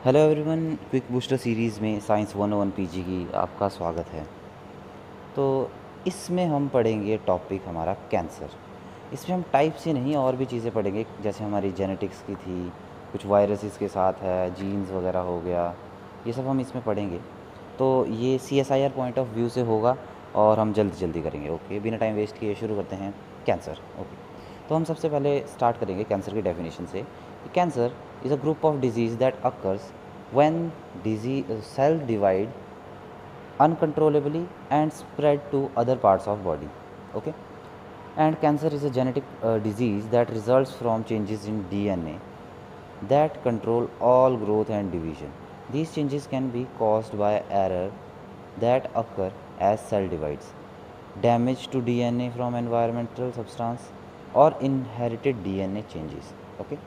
Hello everyone, quick booster series में science 101 PG की आपका स्वागत है। तो इसमें हम पढ़ेंगे टॉपिक हमारा कैंसर। इसमें हम टाइप से नहीं और भी चीज़ें पढ़ेंगे, जैसे हमारी जेनेटिक्स की थी, कुछ वायरसेस के साथ है, जीन्स वगैरह हो गया, ये सब हम इसमें पढ़ेंगे। तो ये CSIR पॉइंट ऑफ व्यू से होगा और हम जल्दी जल्दी करेंगे। ओके, बिना टाइम वेस्ट किए शुरू करते हैं। कैंसर। ओके, तो हम सबसे पहले स्टार्ट करेंगे कैंसर की डेफिनेशन से। Cancer is a group of disease that occurs when disease cell divide uncontrollably and spread to other parts of body. Okay, and cancer is a genetic disease that results from changes in DNA that control all growth and division. These changes can be caused by error that occur as cell divides, damage to DNA from environmental substance, or inherited DNA changes. Okay,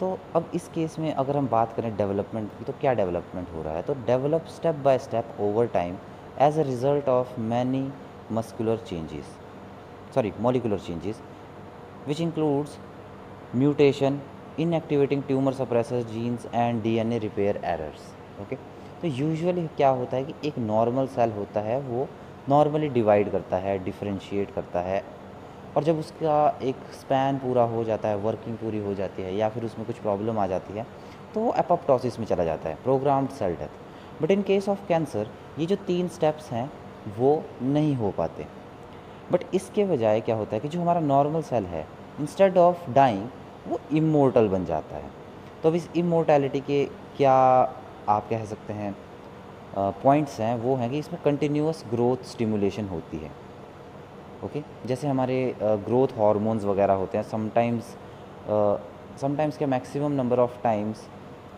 तो अब इस case में अगर हम बात करें development की, तो क्या डेवलपमेंट हो रहा है? तो develop step by step over time as a result of many muscular changes, sorry molecular changes, which includes mutation, inactivating tumour suppressor genes and DNA repair errors. Okay, तो यूजुअली क्या होता है कि एक नॉर्मल सेल होता है, वो normally divide करता है, डिफरेंशिएट करता है, और जब उसका एक स्पैन पूरा हो जाता है, वर्किंग पूरी हो जाती है, या फिर उसमें कुछ प्रॉब्लम आ जाती है, तो वो एपोप्टोसिस में चला जाता है, programmed cell death. But in case of cancer ये जो 3 स्टेप्स हैं वो नहीं हो पाते। बट इसके बजाय क्या होता है कि जो हमारा नॉर्मल सेल है, इंस्टेड ऑफ डाइंग वो इमोर्टल बन जाता है। तो अब इस इमोर्टैलिटी के क्या आप कह सकते हैं पॉइंट्स हैं, वो हैं कि इसमें कंटिन्यूअस ग्रोथ स्टिमुलेशन होती है। ओके, जैसे हमारे ग्रोथ हार्मोन्स वगैरह होते हैं, समटाइम्स क्या मैक्सिमम नंबर ऑफ टाइम्स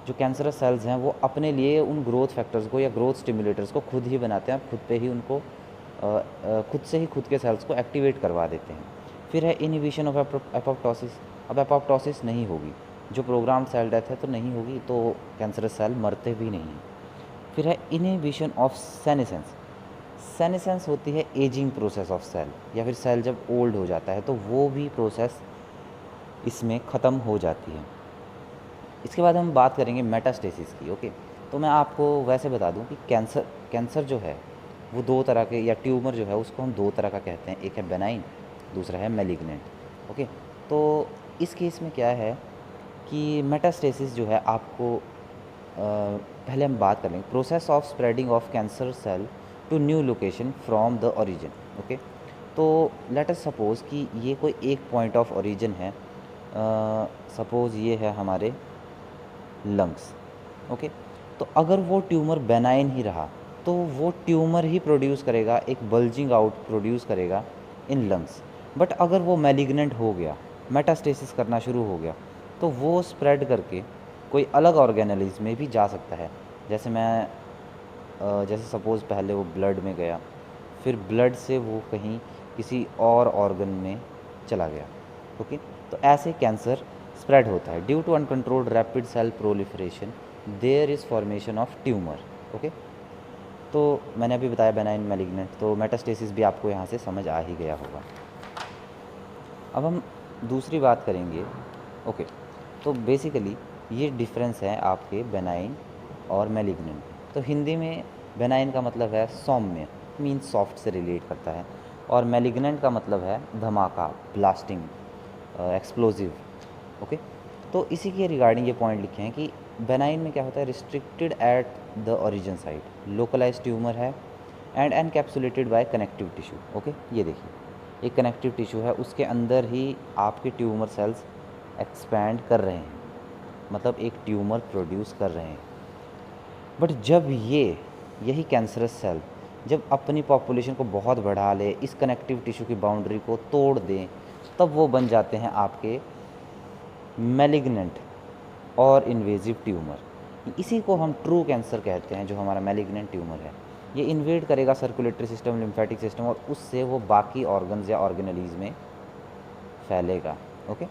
जो कैंसरस सेल्स हैं वो अपने लिए उन ग्रोथ फैक्टर्स को या ग्रोथ स्टिमुलेटर्स को खुद ही बनाते हैं, खुद पे ही उनको खुद से ही खुद के सेल्स को एक्टिवेट करवा देते हैं। फिर है इनहिबिशन ऑफ एपोप्टोसिस। अब एपोप्टोसिस नहीं होगी, जो प्रोग्राम सेल डेथ है तो नहीं होगी, तो कैंसरस सेल मरते भी नहीं हैं। फिर है इनहिबिशन ऑफ सेनेसेंस। सेनेसेंस होती है एजिंग प्रोसेस ऑफ सेल, या फिर सेल जब ओल्ड हो जाता है तो वो भी प्रोसेस इसमें ख़त्म हो जाती है। इसके बाद हम बात करेंगे मेटास्टेसिस की। ओके, तो मैं आपको वैसे बता दूं कि कैंसर जो है वो दो तरह के, या ट्यूमर जो है उसको हम दो तरह का कहते हैं, एक है बेनाइन, दूसरा है मैलिग्नेंट। ओके, तो इस केस में क्या है कि मेटास्टेसिस जो है आपको पहले हम बात कर लेंगे process of spreading of cancer cell to new location from the origin. Okay, तो लेट अस सपोज़ कि ये कोई एक पॉइंट ऑफ ओरिजिन है, सपोज़ ये है हमारे लंग्स। ओके, तो अगर वो ट्यूमर बेनाइन ही रहा तो वो ट्यूमर ही प्रोड्यूस करेगा, एक बल्जिंग आउट प्रोड्यूस करेगा इन लंग्स। बट अगर वो मैलिग्नेंट हो गया, मेटास्टेसिस करना शुरू हो गया, तो वो स्प्रेड करके कोई अलग ऑर्गेनेलिज में भी जा सकता है। जैसे सपोज़ पहले वो ब्लड में गया, फिर ब्लड से वो कहीं किसी और ऑर्गन में चला गया। ओके, तो ऐसे कैंसर स्प्रेड होता है due to uncontrolled rapid cell proliferation, there is formation of tumour. Okay, तो मैंने अभी बताया बेनाइन मैलिग्नेंट, तो मेटास्टेसिस भी आपको यहाँ से समझ आ ही गया होगा। अब हम दूसरी बात करेंगे। ओके, तो बेसिकली ये डिफरेंस है आपके बेनाइन और मैलिग्नेंट। तो हिंदी में बेनाइन का मतलब है सौम्य, मीन्स सॉफ्ट से रिलेट करता है, और मैलिग्नेंट का मतलब है धमाका, ब्लास्टिंग, एक्सप्लोजिव। ओके, तो इसी के रिगार्डिंग ये पॉइंट लिखे हैं कि बेनाइन में क्या होता है, restricted at the origin site, localise tumour है, and encapsulated by connective tissue. Okay, ये देखिए एक कनेक्टिव टिश्यू है, उसके अंदर ही आपके ट्यूमर सेल्स एक्सपैंड कर रहे हैं, मतलब एक ट्यूमर प्रोड्यूस कर रहे हैं। बट जब यही कैंसरस सेल जब अपनी पॉपुलेशन को बहुत बढ़ा ले, इस कनेक्टिव टिश्यू की बाउंड्री को तोड़ दें, तब वो बन जाते हैं आपके मैलिग्नेंट और इन्वेजिव ट्यूमर। इसी को हम ट्रू कैंसर कहते हैं। जो हमारा मैलिग्नेंट ट्यूमर है, ये इन्वेड करेगा सर्कुलेटरी सिस्टम, लिम्फेटिक सिस्टम, और उससे वो बाकी ऑर्गन्स या ऑर्गेनेलीज में फैलेगा। ओके,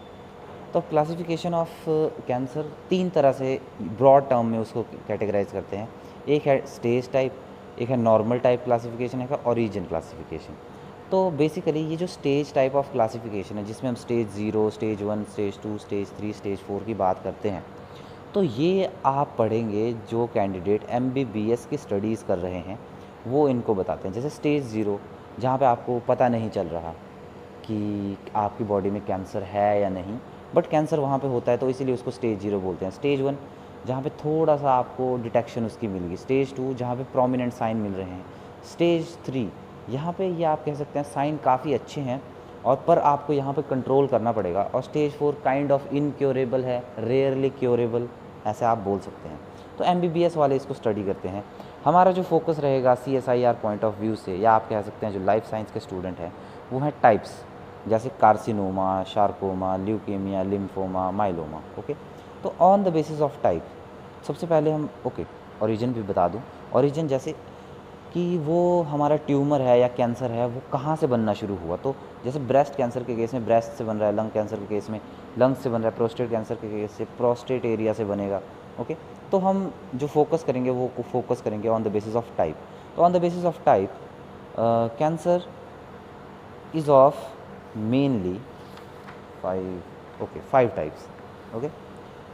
तो क्लासिफिकेशन ऑफ कैंसर 3 तरह से ब्रॉड टर्म में उसको कैटेगराइज करते हैं। एक है स्टेज टाइप, एक है नॉर्मल टाइप क्लासिफिकेशन, एक है ओरिजिन क्लासिफिकेशन। तो बेसिकली ये जो स्टेज टाइप ऑफ क्लासिफिकेशन है, जिसमें हम stage 0, stage 1, stage 2, stage 3, stage 4 की बात करते हैं, तो ये आप पढ़ेंगे जो कैंडिडेट एमबीबीएस की स्टडीज़ कर रहे हैं, वो इनको बताते हैं। जैसे स्टेज 0 जहाँ पे आपको पता नहीं चल रहा कि आपकी बॉडी में कैंसर है या नहीं, बट कैंसर वहाँ पे होता है तो इसीलिए उसको स्टेज 0 बोलते हैं। स्टेज 1 जहाँ पे थोड़ा सा आपको डिटेक्शन उसकी मिल गई। स्टेज 2 जहाँ पे प्रोमिनेंट साइन मिल रहे हैं। स्टेज 3 यहाँ पे ये आप कह सकते हैं साइन काफ़ी अच्छे हैं और पर आपको यहाँ पे कंट्रोल करना पड़ेगा। और स्टेज 4 काइंड ऑफ इनक्योरेबल है, रेयरली क्योरेबल, ऐसे आप बोल सकते हैं। तो एमबीबीएस वाले इसको स्टडी करते हैं। हमारा जो फोकस रहेगा सीएसआईआर पॉइंट ऑफ व्यू से, या आप कह सकते हैं जो लाइफ साइंस के स्टूडेंट हैं, वो हैं टाइप्स, जैसे carcinoma, sarcoma, leukaemia, lymphoma, myeloma. Okay, तो on the basis of type सबसे पहले हम ओरिजिन भी बता दूं। ओरिजिन जैसे कि वो हमारा ट्यूमर है या कैंसर है वो कहाँ से बनना शुरू हुआ। तो जैसे ब्रेस्ट कैंसर के केस में ब्रेस्ट से बन रहा है, लंग कैंसर के केस में लंग्स से बन रहा है, प्रोस्टेट कैंसर के केस से प्रोस्टेट एरिया से बनेगा। ओके, तो हम जो फोकस करेंगे वो फोकस करेंगे on the basis of type. तो on the basis of type cancer is of mainly 5 types. Okay,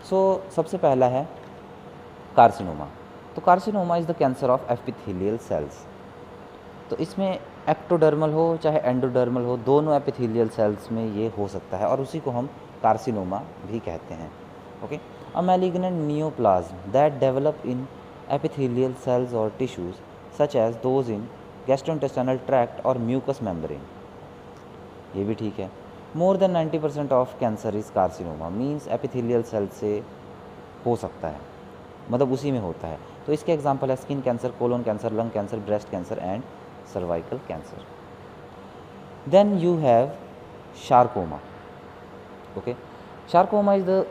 so सबसे पहला है कार्सिनोमा। तो carcinoma is the cancer of epithelial cells. तो इसमें एक्टोडर्मल हो चाहे एंडोडर्मल हो, दोनों एपिथेलियल सेल्स में ये हो सकता है और उसी को हम कार्सिनोमा भी कहते हैं। Okay, a malignant neoplasm that develop in epithelial cells और tissues such as those in gastrointestinal tract और म्यूकस मेम्ब्रेन। ये भी ठीक है। More than 90% of cancer is carcinoma, means epithelial cell से हो सकता है, मतलब उसी में होता है। तो इसके एग्जांपल है skin cancer, colon cancer, lung cancer, breast cancer and cervical cancer. Then you have sarcoma. Okay, sarcoma is the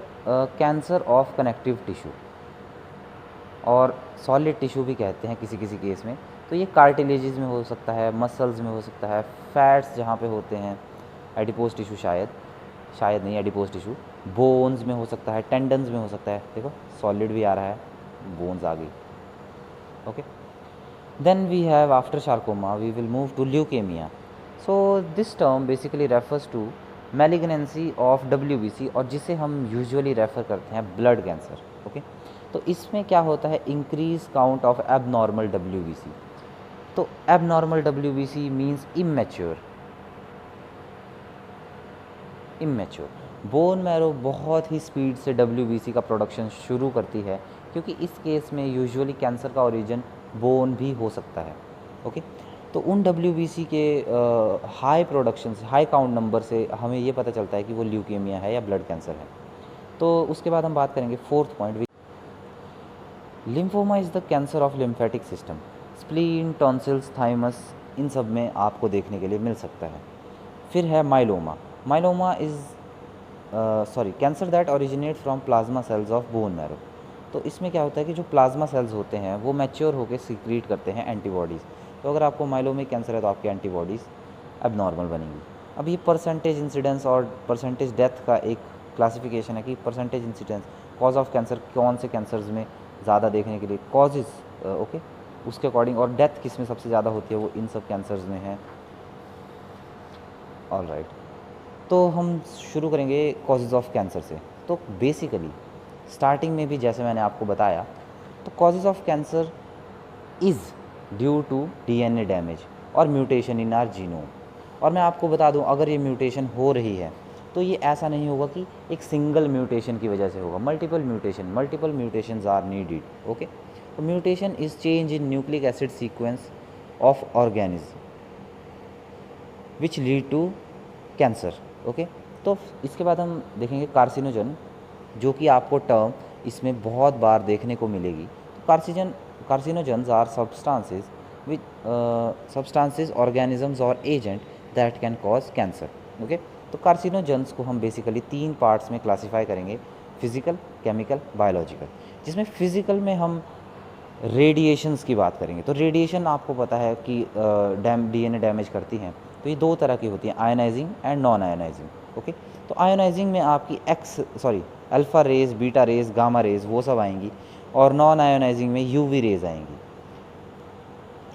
cancer of connective tissue और सॉलिड टिश्यू भी कहते हैं किसी किसी केस में। तो ये कार्टिलेजेस में हो सकता है, मसल्स में हो सकता है, फैट्स जहाँ पे होते हैं, एडिपोज टिश्यू शायद नहीं, एडिपोज टिश्यू बोन्स में हो सकता है, टेंडन्स में हो सकता है। देखो सॉलिड भी आ रहा है, बोन्स आ गई। Okay, then we have after sarcoma we will move to leukaemia. So this term basically refers to malignancy of WBC और जिसे हम यूजुअली रेफ़र करते हैं ब्लड कैंसर। ओके, तो इसमें क्या होता है, increase count of abnormal WBC। तो abnormal WBC means immature. Bone marrow बहुत ही स्पीड से WBC का प्रोडक्शन शुरू करती है, क्योंकि इस केस में यूजुअली कैंसर का ओरिजिन बोन भी हो सकता है। ओके, तो उन WBC के हाई प्रोडक्शन से, हाई काउंट नंबर से हमें ये पता चलता है कि वो ल्यूकेमिया है या ब्लड कैंसर है। तो उसके बाद हम बात करेंगे fourth point, lymphoma is the cancer of lymphatic system. Spleen, tonsils, thymus, इन सब में आपको देखने के लिए मिल सकता है। फिर है myeloma. Myeloma is cancer that originate from plasma cells of bone marrow. तो इसमें क्या होता है कि जो प्लाज्मा सेल्स होते हैं वो मैच्योर होकर सीक्रेट करते हैं एंटीबॉडीज़। तो अगर आपको माइलोमिक कैंसर है तो आपकी एंटीबॉडीज़ अब नॉर्मल बनेंगी। अब ये परसेंटेज इंसिडेंस और परसेंटेज डेथ का एक क्लासिफिकेशन है कि percentage incidence cause of cancer कौन से कैंसर्स में ज़्यादा देखने के लिए कॉजेज़, ओके, उसके अकॉर्डिंग, और डेथ किस में सबसे ज़्यादा होती है वो इन सब कैंसर्स में है। ऑल राइट, तो हम शुरू करेंगे कॉजेज़ ऑफ कैंसर से। तो बेसिकली स्टार्टिंग में भी जैसे मैंने आपको बताया, तो causes of cancer is due to DNA damage और म्यूटेशन इन आर जीनोम। और मैं आपको बता दूं, अगर ये म्यूटेशन हो रही है तो ये ऐसा नहीं होगा कि एक सिंगल म्यूटेशन की वजह से होगा, multiple mutations are needed. Okay, तो mutation is change in nucleic acid sequence of organism which lead to cancer. Okay, तो इसके बाद हम देखेंगे कार्सिनोजन, जो कि आपको टर्म इसमें बहुत बार देखने को मिलेगी। तो कार्सिनोजन्स आर substances, organisms और agent that can cause cancer. Okay, तो कार्सिनोजन्स को हम बेसिकली 3 पार्ट्स में क्लासीफाई करेंगे, फिजिकल, केमिकल, बायोलॉजिकल। जिसमें फिजिकल में हम रेडिएशंस की बात करेंगे। तो रेडिएशन आपको पता है कि DNA डैमेज करती हैं। तो ये 2 तरह की होती हैं, ionising and non ionising. Okay, तो आयोनाइजिंग में आपकी alpha rays, beta rays, gamma rays वो सब आएंगी, और नॉन आयोनाइजिंग में UV रेज आएंगी।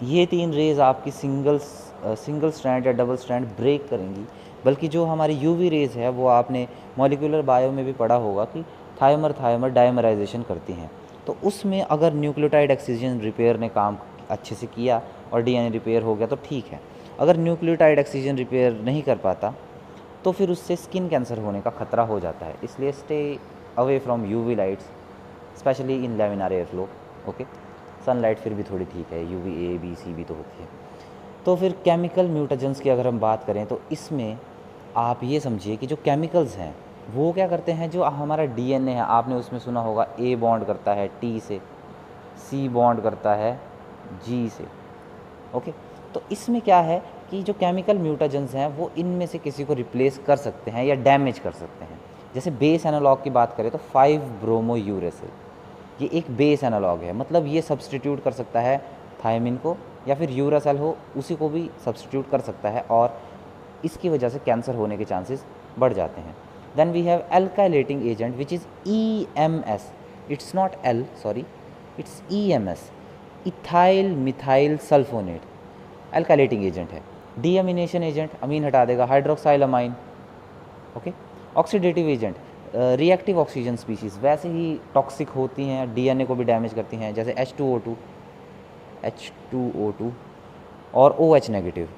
ये 3 रेज आपकी सिंगल स्ट्रैंड या डबल स्ट्रैंड ब्रेक करेंगी। बल्कि जो हमारी UV रेज है वो आपने मॉलिक्यूलर बायो में भी पढ़ा होगा कि थाइमर थाइमर डाइमराइजेशन करती हैं। तो उसमें अगर न्यूक्लियोटाइड एक्सचेंज रिपेयर ने काम अच्छे से किया और डीएनए रिपेयर हो गया तो ठीक है। अगर न्यूक्लियोटाइड एक्सचेंज रिपेयर नहीं कर पाता तो फिर उससे स्किन कैंसर होने का खतरा हो जाता है। इसलिए stay away from UV lights, specially in laminar air flow. Okay, sunlight फिर भी थोड़ी ठीक है, यूवी ए बी सी भी तो होती है। तो फिर केमिकल म्यूटेजेंस की अगर हम बात करें तो इसमें आप ये समझिए कि जो केमिकल्स हैं वो क्या करते हैं, जो हमारा डीएनए है, आपने उसमें सुना होगा ए बॉन्ड करता है टी से, सी बॉन्ड करता है जी से। ओके, तो इसमें क्या है कि जो केमिकल म्यूटेजेंस हैं वो इनमें से किसी को रिप्लेस कर सकते हैं या डैमेज कर सकते हैं। जैसे बेस एनालॉग की बात करें तो 5 ब्रोमो यूरेसिल, ये एक बेस एनालॉग है, मतलब ये सब्सटीट्यूट कर सकता है थायमिन को, या फिर यूरासेल हो उसी को भी सब्सटीट्यूट कर सकता है, और इसकी वजह से कैंसर होने के चांसेस बढ़ जाते हैं। Then we have alkylating agent which is EMS, it's not L, sorry, it's EMS, ethyl methyl sulfonate, alkylating agent है। डीअमीनेशन एजेंट, अमीन हटा देगा, hydroxyl amine. Okay, oxidative agent, reactive oxygen species वैसे ही toxic होती हैं, DNA को भी damage करती हैं, जैसे H2O2 और OH negative.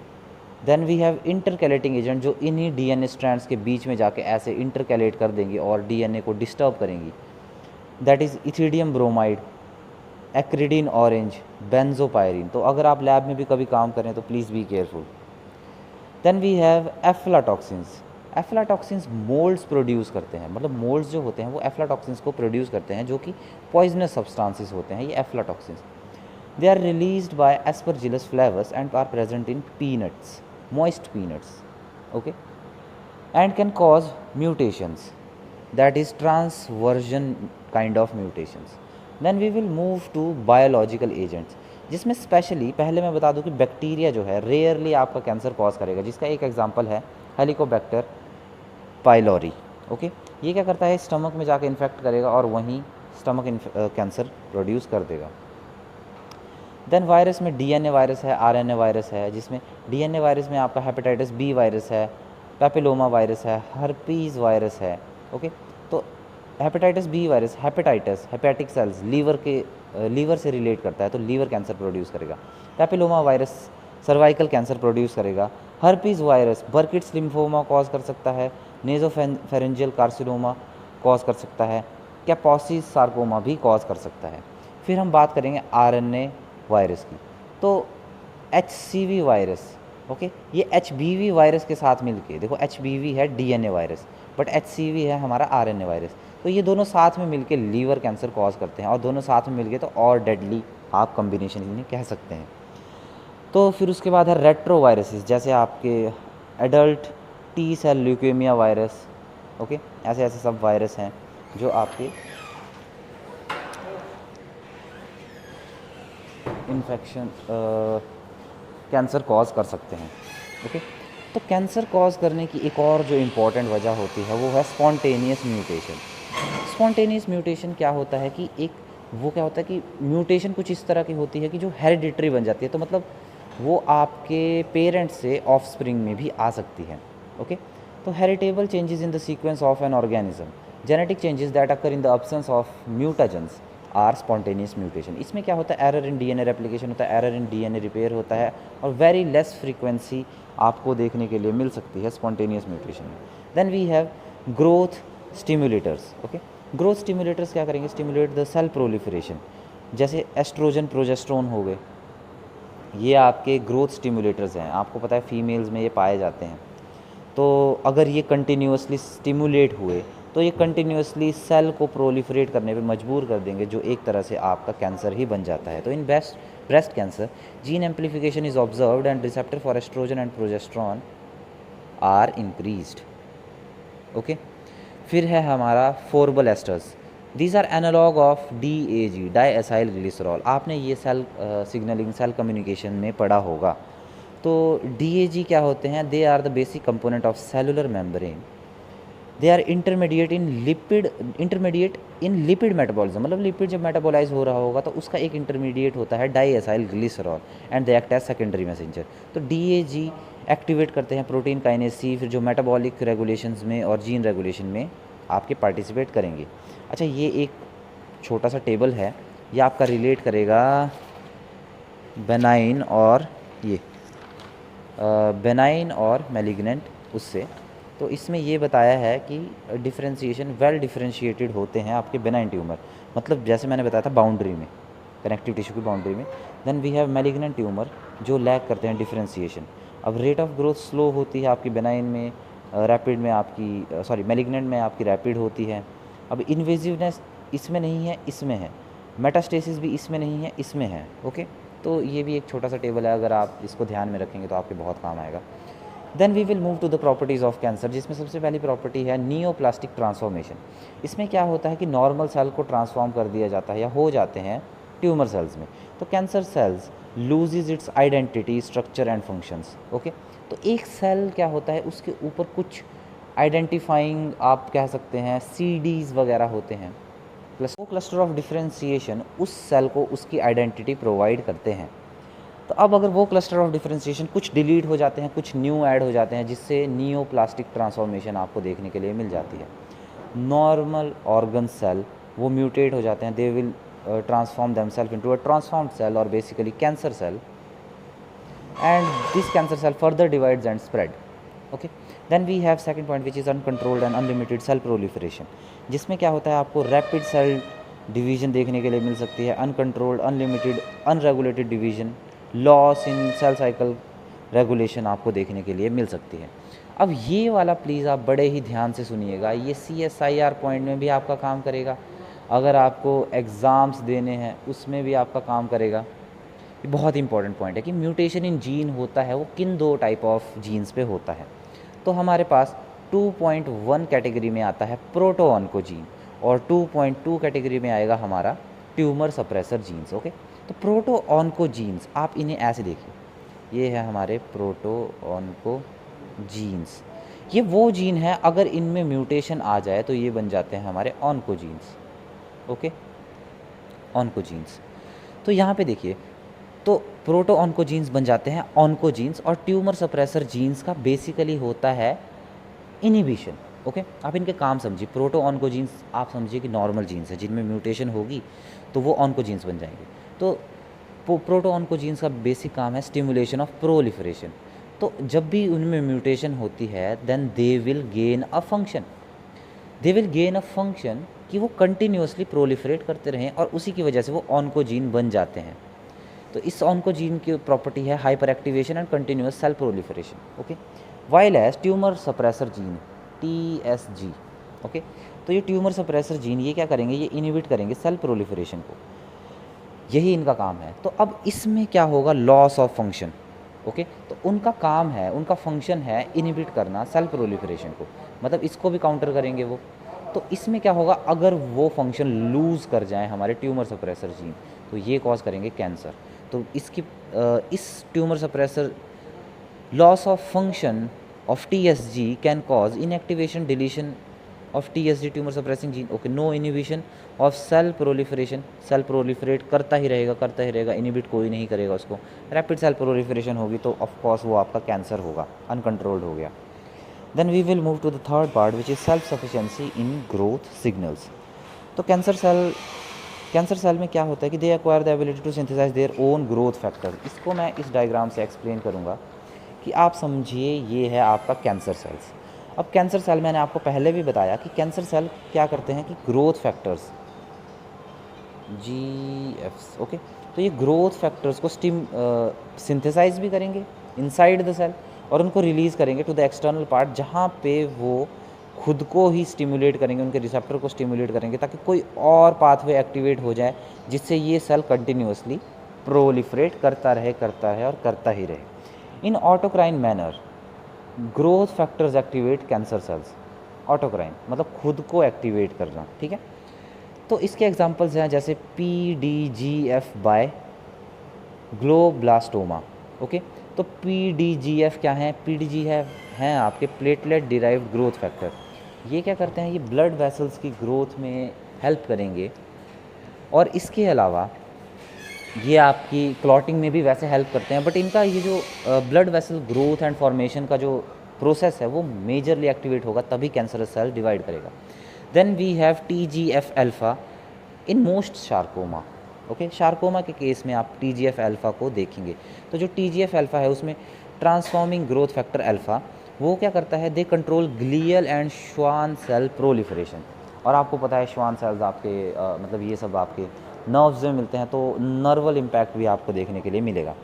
Then we have intercalating agent, जो इन्हीं डीएनए स्ट्रैंड्स के बीच में जाके ऐसे इंटरकैलेट कर देंगी और डीएनए को डिस्टर्ब करेंगी। That is ethidium bromide, acridine orange, benzopyrene. तो अगर आप लैब में भी कभी काम करें तो please be careful. Then we have aflatoxins. Aflatoxins moulds produce करते हैं, मतलब मोल्ड्स जो होते हैं वो एफ्लाटॉक्सिन्स को प्रोड्यूस करते हैं, जो कि पॉइजनस सब्सटेंसेस होते हैं ये aflatoxins. They are released by aspergillus flavus and are present in peanuts, moist peanuts, okay, and can cause mutations, that is transversion kind of mutations. Then we will move to biological agents, जिसमें specially पहले मैं बता दूं कि bacteria जो है rarely आपका cancer cause करेगा, जिसका एक एग्जांपल है हेलिकोबैक्टर पाइलोरी। ओके, ये क्या करता है, स्टमक में जाके इन्फेक्ट करेगा और वहीं स्टमक कैंसर प्रोड्यूस कर देगा। देन वायरस में डीएनए वायरस है, आरएनए वायरस है, जिसमें डीएनए वायरस में आपका हेपेटाइटिस बी वायरस है, पेपिलोमा वायरस है, हर्पीज़ वायरस है। ओके, तो hepatitis B virus, hepatic cells liver से रिलेट करता है, तो लीवर कैंसर प्रोड्यूस करेगा। Papilloma virus cervical cancer produce करेगा। Herpes virus Burkitt's lymphoma cause कर सकता है, नेजोफेरेंजियल कार्सिनोमा कॉज कर सकता है, कैपोसिस सार्कोमा भी कॉज कर सकता है। फिर हम बात करेंगे आरएनए वायरस की, तो HCV वायरस, ओके, ये HBV वायरस के साथ मिलके, देखो HBV है डीएनए वायरस, बट HCV है हमारा आरएनए वायरस, तो ये दोनों साथ में मिलके लीवर कैंसर कॉज करते हैं, और दोनों साथ में मिलके तो और डेडली आप कॉम्बिनेशन इन्हें कह सकते हैं। तो फिर उसके बाद है रेट्रो वायरसेस, जैसे आपके adult T cell leukaemia virus. Okay, ऐसे ऐसे सब वायरस हैं जो आपके इन्फेक्शन कैंसर कॉज कर सकते हैं। ओके, तो कैंसर कॉज करने की एक और जो इम्पॉर्टेंट वजह होती है वो है स्पॉन्टेनियस म्यूटेशन। स्पॉन्टेनियस म्यूटेशन क्या होता है कि वो क्या होता है कि म्यूटेशन कुछ इस तरह की होती है कि जो हेरिडिटरी बन जाती है, तो मतलब वो आपके पेरेंट्स से ऑफस्प्रिंग में भी आ सकती है। ओके, तो heritable changes in the sequence of an organism, genetic changes that occur in the absence of mutagens are spontaneous mutation. इसमें क्या होता है, एरर इन डीएनए रेप्लिकेशन होता है, एरर इन डीएनए रिपेयर होता है, और वेरी लेस फ्रीक्वेंसी आपको देखने के लिए मिल सकती है स्पॉन्टेनियस म्यूटेशन में। Then we have growth stimulators. Okay, growth stimulators क्या करेंगे, स्टिमुलेट द सेल प्रोलिफरेशन, जैसे एस्ट्रोजन प्रोजेस्ट्रोन हो गए, ये आपके ग्रोथ स्टिमुलेटर्स हैं, आपको पता है फीमेल्स में ये पाए जाते हैं। तो अगर ये कंटिन्यूसली स्टिमुलेट हुए तो ये कंटिन्यूसली सेल को प्रोलिफरेट करने पे मजबूर कर देंगे, जो एक तरह से आपका कैंसर ही बन जाता है। तो in breast cancer gene amplification is observed and receptor for oestrogen and progesterone are increased. Okay, फिर है हमारा phorbol esters, these are analogue of DAG, di acyl glycerol. आपने ये सेल सिग्नलिंग, सेल कम्युनिकेशन में पढ़ा होगा। तो DAG क्या होते हैं, they are the basic component of cellular membrane, they are intermediate in lipid metabolism, मतलब लिपिड जब मेटाबोलाइज हो रहा होगा तो उसका एक इंटरमीडिएट होता है die acyl glycerol, and they act as secondary messenger. तो DAG एक्टिवेट करते हैं प्रोटीन काइनेज C, फिर जो मेटाबॉलिक रेगुलेशंस में और जीन रेगुलेशन में आपके पार्टिसिपेट करेंगे। अच्छा, ये एक छोटा सा टेबल है, ये आपका रिलेट करेगा बेनाइन और ये बेनाइन और मैलिग्नेंट उससे। तो इसमें ये बताया है कि डिफरेंशिएशन वेल डिफरेंशिएटेड होते हैं आपके बेनाइन ट्यूमर, मतलब जैसे मैंने बताया था बाउंड्री में, कनेक्टिव टिश्यू की बाउंड्री में। Then we have malignant tumour जो लैक करते हैं डिफरेंशिएशन। अब रेट ऑफ ग्रोथ स्लो होती है आपकी बेनाइन में, रैपिड में आपकी मैलिग्नेंट में आपकी रैपिड होती है। अब इन्वेजिवनेस इसमें नहीं है, इसमें है। मेटास्टेसिस भी इसमें नहीं है, इसमें है। ओके, तो ये भी एक छोटा सा टेबल है, अगर आप इसको ध्यान में रखेंगे तो आपके बहुत काम आएगा। Then we will move to the properties of cancer, जिसमें सबसे पहली प्रॉपर्टी है नियोप्लास्टिक ट्रांसफॉर्मेशन। इसमें क्या होता है कि नॉर्मल सेल को ट्रांसफॉर्म कर दिया जाता है या हो जाते हैं ट्यूमर सेल्स में। तो cancer cells loses it's identity, structure and functions. Okay, तो एक सेल क्या होता है, उसके ऊपर कुछ आइडेंटिफाइंग आप कह सकते हैं सीडीज़ वगैरह होते हैं, प्लस वो क्लस्टर ऑफ डिफरेंशिएशन उस सेल को उसकी आइडेंटिटी प्रोवाइड करते हैं। तो अब अगर वो क्लस्टर ऑफ डिफरेंशिएशन कुछ डिलीट हो जाते हैं, कुछ न्यू ऐड हो जाते हैं, जिससे नियोप्लास्टिक ट्रांसफॉर्मेशन आपको देखने के लिए मिल जाती है। नॉर्मल ऑर्गन सेल वो म्यूटेट हो जाते हैं, they will transform themselves into a transformed cell और basically cancer cell, and this cancer cell further divides and spread. Okay, then we have second point which is uncontrolled and unlimited cell proliferation, जिसमें क्या होता है आपको rapid cell division देखने के लिए मिल सकती है, uncontrolled, unlimited, unregulated division, loss in cell cycle regulation आपको देखने के लिए मिल सकती है। अब ये वाला प्लीज़ आप बड़े ही ध्यान से सुनिएगा, ये CSIR पॉइंट में भी आपका काम करेगा, अगर आपको एग्ज़ाम्स देने हैं उसमें भी आपका काम करेगा। ये बहुत इंपॉर्टेंट पॉइंट है कि म्यूटेशन इन जीन होता है वो किन दो टाइप ऑफ जीन्स पे होता है। तो हमारे पास 2.1 कैटेगरी में आता है प्रोटोऑन्कोजीन, और 2.2 कैटेगरी में आएगा हमारा ट्यूमर सप्रेसर जीन्स। ओके, तो प्रोटोऑन्कोजीन्स आप इन्हें ऐसे देखिए, ये है हमारे प्रोटोऑन्कोजीन्स। ये वो जीन है अगर इनमें म्यूटेशन आ जाए तो ये बन जाते हैं हमारे ऑन्कोजीन्स। Okay, oncogenes. तो यहाँ पे देखिए, तो प्रोटोऑन्कोजीन्स बन जाते हैं ऑन्कोजीन्स, और ट्यूमर सप्रेसर जीन्स का बेसिकली होता है इनिबिशन। ओके, आप इनके काम समझिए। प्रोटोऑन्कोजीन्स आप समझिए कि नॉर्मल जीन्स है, जिनमें म्यूटेशन होगी तो वो ऑन्कोजीन्स बन जाएंगे। तो प्रोटोऑन्कोजीन्स का बेसिक काम है स्टिमुलेशन ऑफ प्रोलिफरेशन। तो जब भी उनमें म्यूटेशन होती है then they will gain a function, कि वो कंटिन्यूसली प्रोलिफरेट करते रहें, और उसी की वजह से वो ऑन्कोजीन बन जाते हैं। तो इस ऑन्कोजीन की प्रॉपर्टी है hyper activation and continuous cell proliferation. Okay, while as tumour suppressor gene TSG। Okay, तो ये ट्यूमर सप्रेसर जीन ये क्या करेंगे, ये इनिबिट करेंगे सेल प्रोलिफरेशन को, यही इनका काम है। तो अब इसमें क्या होगा, लॉस ऑफ फंक्शन। ओके, तो उनका काम है, उनका फंक्शन है इनिबिट करना सेल प्रोलिफरेशन को, मतलब इसको भी काउंटर करेंगे वो। तो इसमें क्या होगा, अगर वो फंक्शन लूज़ कर जाए हमारे ट्यूमर सप्रेसर जीन, तो ये कॉज करेंगे कैंसर। तो इस tumour suppressor loss of function of TSG can cause inactivation deletion of TSG tumour suppressing gene. Okay, no inhibition of cell proliferation, cell proliferate करता ही रहेगा, इनिबिट कोई नहीं करेगा उसको। रैपिड सेल प्रोलिफरेशन होगी तो ऑफकोर्स वो आपका कैंसर होगा, अनकंट्रोल्ड हो गया। Then we will move to the third part which is self sufficiency in growth signals. तो कैंसर सेल में क्या होता है कि they acquire the ability to synthesise their own growth factor. इसको मैं इस डायग्राम से एक्सप्लेन करूँगा कि आप समझिए, ये है आपका कैंसर सेल्स। अब कैंसर सेल मैंने आपको पहले भी बताया कि कैंसर सेल क्या करते हैं कि ग्रोथ फैक्टर्स GFs। ओके, तो ये ग्रोथ फैक्टर्स को सिंथेसाइज भी करेंगे इनसाइड द सेल, और उनको रिलीज़ करेंगे टू द एक्सटर्नल पार्ट, जहाँ पे वो खुद को ही स्टिमुलेट करेंगे, उनके रिसेप्टर को स्टिमुलेट करेंगे, ताकि कोई और पाथवे एक्टिवेट हो जाए, जिससे ये सेल कंटिन्यूसली प्रोलिफरेट करता है और करता ही रहे। In autocrine manner growth factors activate cancer cells. Autocrine मतलब खुद को एक्टिवेट करना, ठीक है। तो इसके एग्जांपल्स हैं जैसे PDGF बाय ग्लोब्लास्टोमा। ओके, तो PDGF क्या है, PDGF हैं आपके प्लेटलेट डिराइव्ड ग्रोथ फैक्टर। ये क्या करते हैं, ये ब्लड वेसल्स की ग्रोथ में हेल्प करेंगे, और इसके अलावा ये आपकी क्लॉटिंग में भी वैसे हेल्प करते हैं। बट इनका ये जो blood vessel growth and formation का जो प्रोसेस है वो मेजरली एक्टिवेट होगा, तभी कैंसरस सेल डिवाइड करेगा। Then we have TGF alpha in most sarcoma. Okay, sarcoma के केस में आप TGF अल्फ़ा को देखेंगे। तो जो TGF अल्फ़ा है उसमें ट्रांसफॉर्मिंग ग्रोथ फैक्टर अल्फ़ा वो क्या करता है, they control glial and Schwann cell proliferation. और आपको पता है श्वान सेल्स आपके मतलब ये सब आपके नर्व्स में मिलते हैं, तो नर्वल इम्पैक्ट भी आपको देखने के लिए मिलेगा।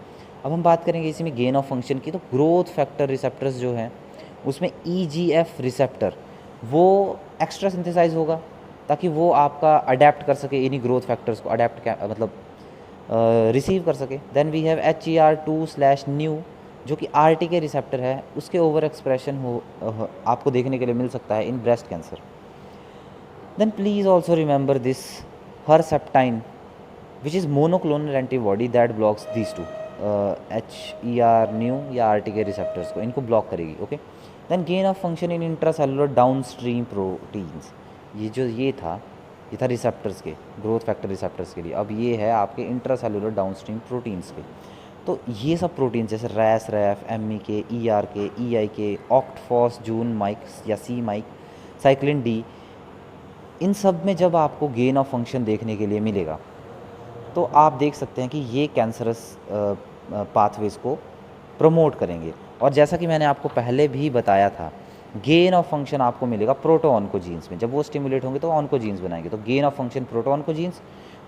अब हम बात करेंगे इसी में गेन ऑफ फंक्शन की, तो ग्रोथ फैक्टर रिसेप्टर्स जो हैं उसमें EGF रिसेप्टर वो एक्स्ट्रा सिंथेसाइज होगा ताकि वो आपका अडेप्ट कर सके, इन्हीं ग्रोथ फैक्टर्स को अडेप्ट मतलब रिसीव कर सके। देन वी हैव HER2/न्यू जो कि RT के रिसेप्टर है, उसके ओवर एक्सप्रेशन आपको देखने के लिए मिल सकता है in breast cancer. Then please also remember this Herceptin which is monoclonal antibody that blocks these two HER neu या RT के रिसेप्टर्स को, इनको ब्लॉक करेगी। Okay, then gain of function in intracellular downstream proteins. ये था receptors के, growth factor receptors के लिए। अब ये है आपके इंट्रासेलुलर डाउनस्ट्रीम प्रोटीन्स के। तो ये सब प्रोटीन जैसे रैस रैफ MEK ERK EIK ऑक्टफॉस जून माइक या सी माइक साइक्लिन D, इन सब में जब आपको गेन ऑफ फंक्शन देखने के लिए मिलेगा तो आप देख सकते हैं कि ये कैंसरस पाथवेज़ को प्रमोट करेंगे। और जैसा कि मैंने आपको पहले भी बताया था, गेन ऑफ फंक्शन आपको मिलेगा प्रोटोऑन्कोजीन्स में, जब वो स्टिमुलेट होंगे तो ऑन्कोजीन्स बनाएंगे। तो गेन ऑफ फंक्शन प्रोटोऑन्कोजीन्स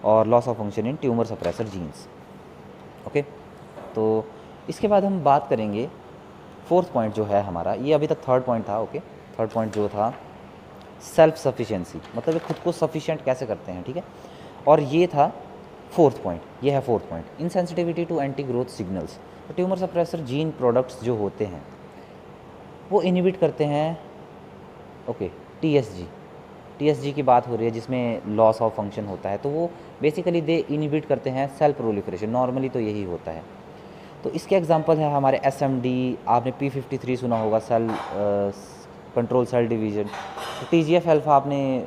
और loss of function in tumour suppressor jeans. Okay, तो इसके बाद हम बात करेंगे फोर्थ पॉइंट जो है हमारा, ये अभी तक थर्ड पॉइंट था। ओके, थर्ड पॉइंट जो था सेल्फ सफिशिएंसी, मतलब ये खुद को सफिशिएंट कैसे करते हैं। ठीक है, और ये था फोर्थ पॉइंट, ये है fourth point, insensitivity to anti growth signals. तो ट्यूमर सप्रेसर जीन प्रोडक्ट्स जो होते हैं वो इनहिबिट करते हैं। ओके, TSG की बात हो रही है जिसमें लॉस ऑफ फंक्शन होता है, तो वो बेसिकली दे इनहिबिट करते हैं सेल प्रोलिफरेशन, नॉर्मली तो यही होता है। तो इसके एग्जांपल है हमारे SMD, आपने P53 सुना होगा, cell control cell division. TGF alpha आपने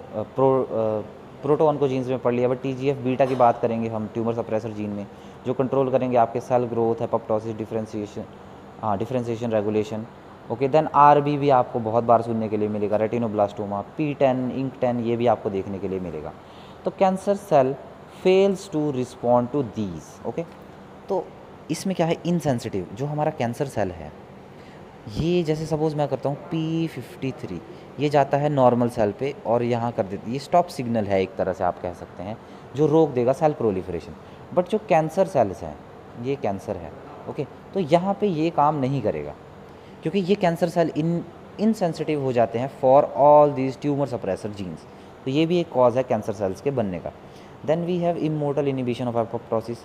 प्रोटोऑन्कोजीन्स में पढ़ लिया, बट TGF बीटा की बात करेंगे हम ट्यूमर सप्रेसर जीन में, जो कंट्रोल करेंगे आपके cell growth, apoptosis, differentiation regulation. Okay, then RB भी आपको बहुत बार सुनने के लिए मिलेगा, रेटिनोब्लास्टोमा, P10 इंक 10 ये भी आपको देखने के लिए मिलेगा। तो cancer cell fails to respond to these. Okay, तो इसमें क्या है, इनसेंसिटिव जो हमारा कैंसर सेल है, ये जैसे सपोज़ मैं करता हूँ P53, ये जाता है नॉर्मल सेल पे और यहाँ कर देती है, ये स्टॉप सिग्नल है एक तरह से आप कह सकते हैं, जो रोक देगा सेल प्रोलिफरेशन। बट जो कैंसर सेल्स हैं, ये कैंसर है, ओके, तो यहाँ पे ये काम नहीं करेगा क्योंकि ये कैंसर सेल इनसेंसिटिव हो जाते हैं for all these tumour suppressor jeans. तो ये भी एक कॉज है कैंसर सेल्स के बनने का। Then we have immortal inhibition of apoptosis.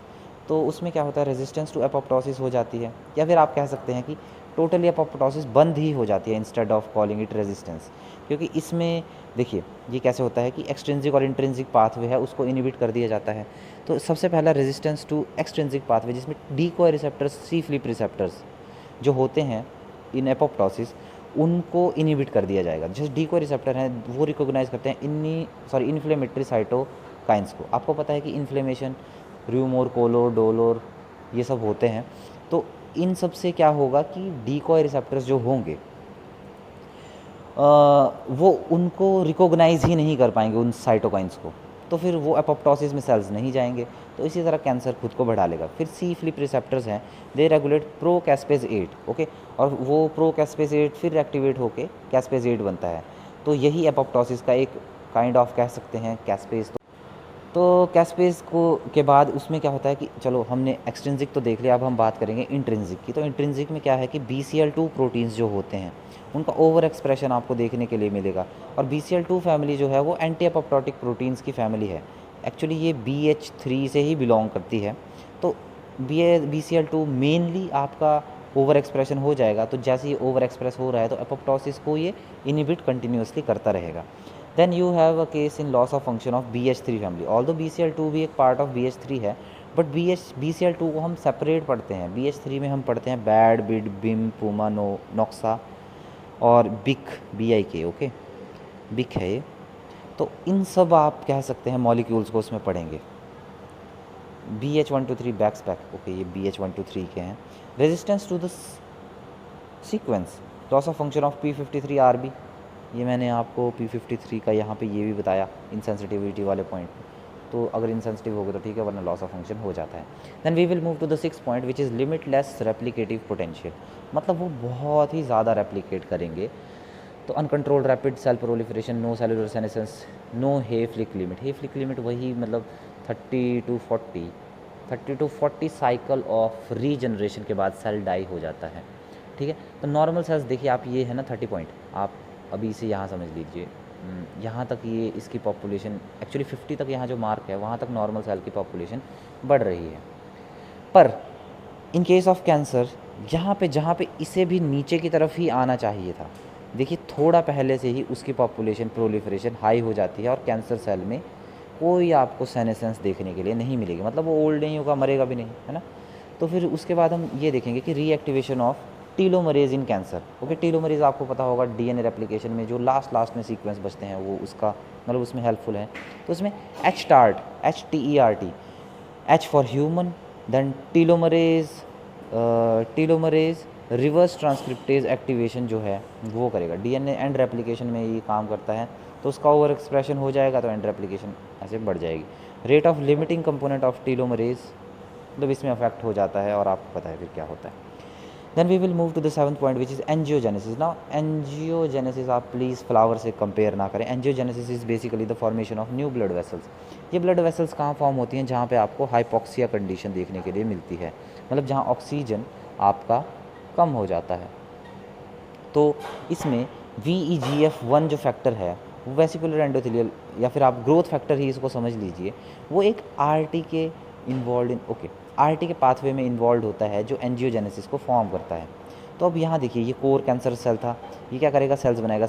तो उसमें क्या होता है, रेजिस्टेंस टू एपोप्टोसिस हो जाती है, या फिर आप कह सकते हैं कि टोटली एपोप्टोसिस बंद ही हो जाती है instead of calling it resistance. क्योंकि इसमें देखिए ये कैसे होता है कि एक्सट्रिंसिक और इंट्रिंसिक पाथवे है उसको इनिबिट कर दिया जाता है। तो सबसे पहला रेजिस्टेंस टू एक्सट्रिंसिक पाथवे, जिसमें डीकॉय रिसेप्टर्स, सी फ्लिप रिसेप्टर्स जो होते हैं इन एपोप्टोसिस, उनको इनिबिट कर दिया जाएगा। जैसे डीकॉय रिसेप्टर हैं वो रिकॉग्नाइज करते हैं इन्फ्लेमेटरी साइटोकाइंस को। आपको पता है कि इन्फ्लेमेशन, र्यूमोर, कोलोर, डोलोर ये सब होते हैं। तो इन सब से क्या होगा कि डीकॉय रिसेप्टर्स जो होंगे वो उनको रिकॉग्नाइज ही नहीं कर पाएंगे उन साइटोकाइंस को, तो फिर वो एपोप्टोसिस में सेल्स नहीं जाएंगे, तो इसी तरह कैंसर खुद को बढ़ा लेगा। फिर सी फ्लिप रिसेप्टर्स हैं, दे रेगुलेट प्रो कैस्पेज 8, ओके, और वो प्रो कैस्पेज 8 फिर एक्टिवेट होके कैस्पेज 8 बनता है। तो यही एपोप्टोसिस का एक काइंड ऑफ कह सकते हैं कैस्पेज। तो कैस्पेज को के बाद उसमें क्या होता है कि चलो हमने एक्सट्रिंसिक तो देख लिया, अब हम बात करेंगे इंट्रिंसिक की। तो इंट्रिंसिक में क्या है कि BCL2 प्रोटीन्स जो होते हैं उनका ओवर एक्सप्रेशन आपको देखने के लिए मिलेगा। और BCL2 फैमिली जो है वो एंटी एपोप्टोटिक प्रोटीन्स की फैमिली है। एक्चुअली ये BH3 से ही बिलोंग करती है। तो BCL2 मेनली आपका ओवर एक्सप्रेशन हो जाएगा, तो जैसे ही ओवर एक्सप्रेस हो रहा है तो एपोप्टोसिस को ये इनिबिट कंटिन्यूसली करता रहेगा। Then you have a case in loss of function of BH3 family. Although BCL2 भी एक पार्ट ऑफ BH3 है, बट BCL2 को हम सेपरेट पढ़ते हैं। BH3 में हम पढ़ते हैं बैड, बिड, बिम, पुमा, नोक्सा और BIK, ओके, बिक है ये। तो इन सब आप कह सकते हैं मॉलिक्यूल्स को उसमें पढ़ेंगे। BH123 बैक, ओके, ये BH123 के हैं। Resistance to the sequence, loss of function of P53 RB, ये मैंने आपको P53 का यहाँ पे ये भी बताया इनसेंसिटिविटी वाले पॉइंट। तो अगर इनसेंसिटिव हो गए तो ठीक है, वरना लॉस ऑफ फंक्शन हो जाता है। Then we will move to the 6th point which is limitless replicative potential. मतलब वो बहुत ही ज़्यादा रेप्लिकेट करेंगे। तो uncontrolled rapid cell proliferation, no cellular senescence, no Hayflick limit. Hayflick limit वही मतलब 30 to 40 साइकिल ऑफ रीजनरेशन के बाद सेल डाई हो जाता है। ठीक है, तो नॉर्मल सेल्स देखिए आप, ये है ना 30 पॉइंट, आप अभी इसे यहाँ समझ लीजिए, यहाँ तक ये इसकी पॉपुलेशन एक्चुअली 50 तक, यहाँ जो मार्क है वहाँ तक नॉर्मल सेल की पॉपुलेशन बढ़ रही है। पर इन केस ऑफ कैंसर जहाँ पे इसे भी नीचे की तरफ ही आना चाहिए था, देखिए थोड़ा पहले से ही उसकी पॉपुलेशन प्रोलिफरेशन हाई हो जाती है और कैंसर सेल में कोई आपको सेनेसेंस देखने के लिए नहीं मिलेगी। मतलब वो ओल्ड नहीं होगा, मरेगा भी नहीं, है ना। तो फिर उसके बाद हम ये देखेंगे कि reactivation of telomerase in cancer. Okay, telomerase आपको पता होगा डीएनए रेप्लिकेशन में जो लास्ट में सीक्वेंस बचते हैं वो उसका मतलब उसमें हेल्पफुल है। तो उसमें HTERT, H for human, then telomerase reverse transcriptase activation जो है वो करेगा। डीएनए एंड रेप्लिकेशन में ये काम करता है, तो उसका ओवर एक्सप्रेशन हो जाएगा तो एंड रेप्लिकेशन ऐसे बढ़ जाएगी। Rate of limiting component of telomerase मतलब इसमें अफेक्ट हो जाता है और आपको पता है फिर क्या होता है। Then we will move to the 7th point which is angiogenesis. Now angiogenesis आप प्लीज़ फ्लावर से कंपेयर ना करें। Angiogenesis is basically the formation of new blood vessels. ये ब्लड वेसल्स कहाँ फॉर्म होती हैं? जहाँ पे आपको हाइपोक्सिया कंडीशन देखने के लिए मिलती है, मतलब जहाँ ऑक्सीजन आपका कम हो जाता है। तो इसमें VEGF1 जो फैक्टर है वो वेसिकुलर एंडोथेलियल या फिर आप ग्रोथ फैक्टर ही इसको समझ लीजिए, वो एक RT के इन्वॉल्व इन RT के पाथवे में इन्वॉल्व होता है जो एंजियोजेनेसिस को फॉर्म करता है। तो अब यहाँ देखिए ये कोर कैंसर सेल था, ये क्या करेगा? सेल्स बनाएगा,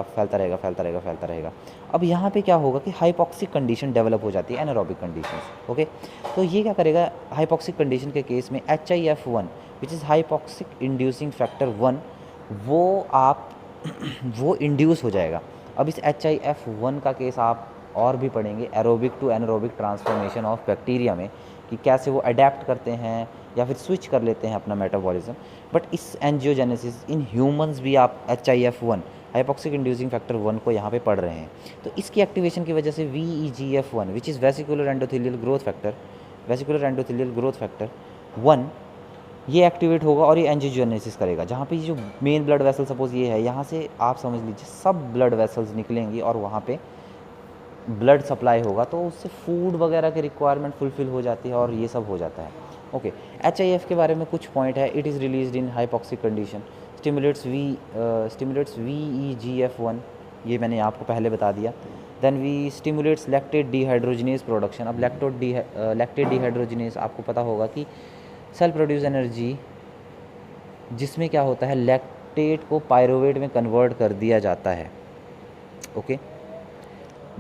फैलता रहेगा। अब यहाँ पे क्या होगा कि हाइपोक्सिक कंडीशन डेवलप हो जाती है, एनारोबिक कंडीशंस। ओके, तो ये क्या करेगा? हाइपोक्सिक कंडीशन के केस में HIF1 which is hypoxic inducing factor 1 वो इंड्यूस हो जाएगा। अब इस HIF1 का केस आप और भी पढ़ेंगे aerobic to anaerobic transformation of bacteria में, कि कैसे वो अडेप्ट करते हैं या फिर स्विच कर लेते हैं अपना मेटाबॉलिज्म। बट इस एंजियोजेनेसिस इन ह्यूमंस भी आप HIF1 हाइपोक्सिक इंड्यूसिंग फैक्टर 1 को यहाँ पे पढ़ रहे हैं। तो इसकी एक्टिवेशन की वजह से VEGF1 which is vesicular endothelial growth factor 1 ये एक्टिवेट होगा और ये एंजियोजेनेसिस करेगा। जहाँ पे ये जो मेन ब्लड वेसल सपोज ये है, यहाँ से आप समझ लीजिए सब ब्लड वेसल्स निकलेंगी और वहाँ पे ब्लड सप्लाई होगा, तो उससे फूड वगैरह की रिक्वायरमेंट फुलफिल हो जाती है और ये सब हो जाता है। ओके, HIF के बारे में कुछ पॉइंट है। It is released in hypoxic condition, stimulates VEGF1, ये मैंने आपको पहले बता दिया। Then we stimulates lactate dehydrogenase production. अब लैक्टेट डिहाइड्रोजिनेज आपको पता होगा कि सेल प्रोड्यूस एनर्जी, जिसमें क्या होता है लैक्टेट को पायरुवेट में कन्वर्ट कर दिया जाता है। ओके,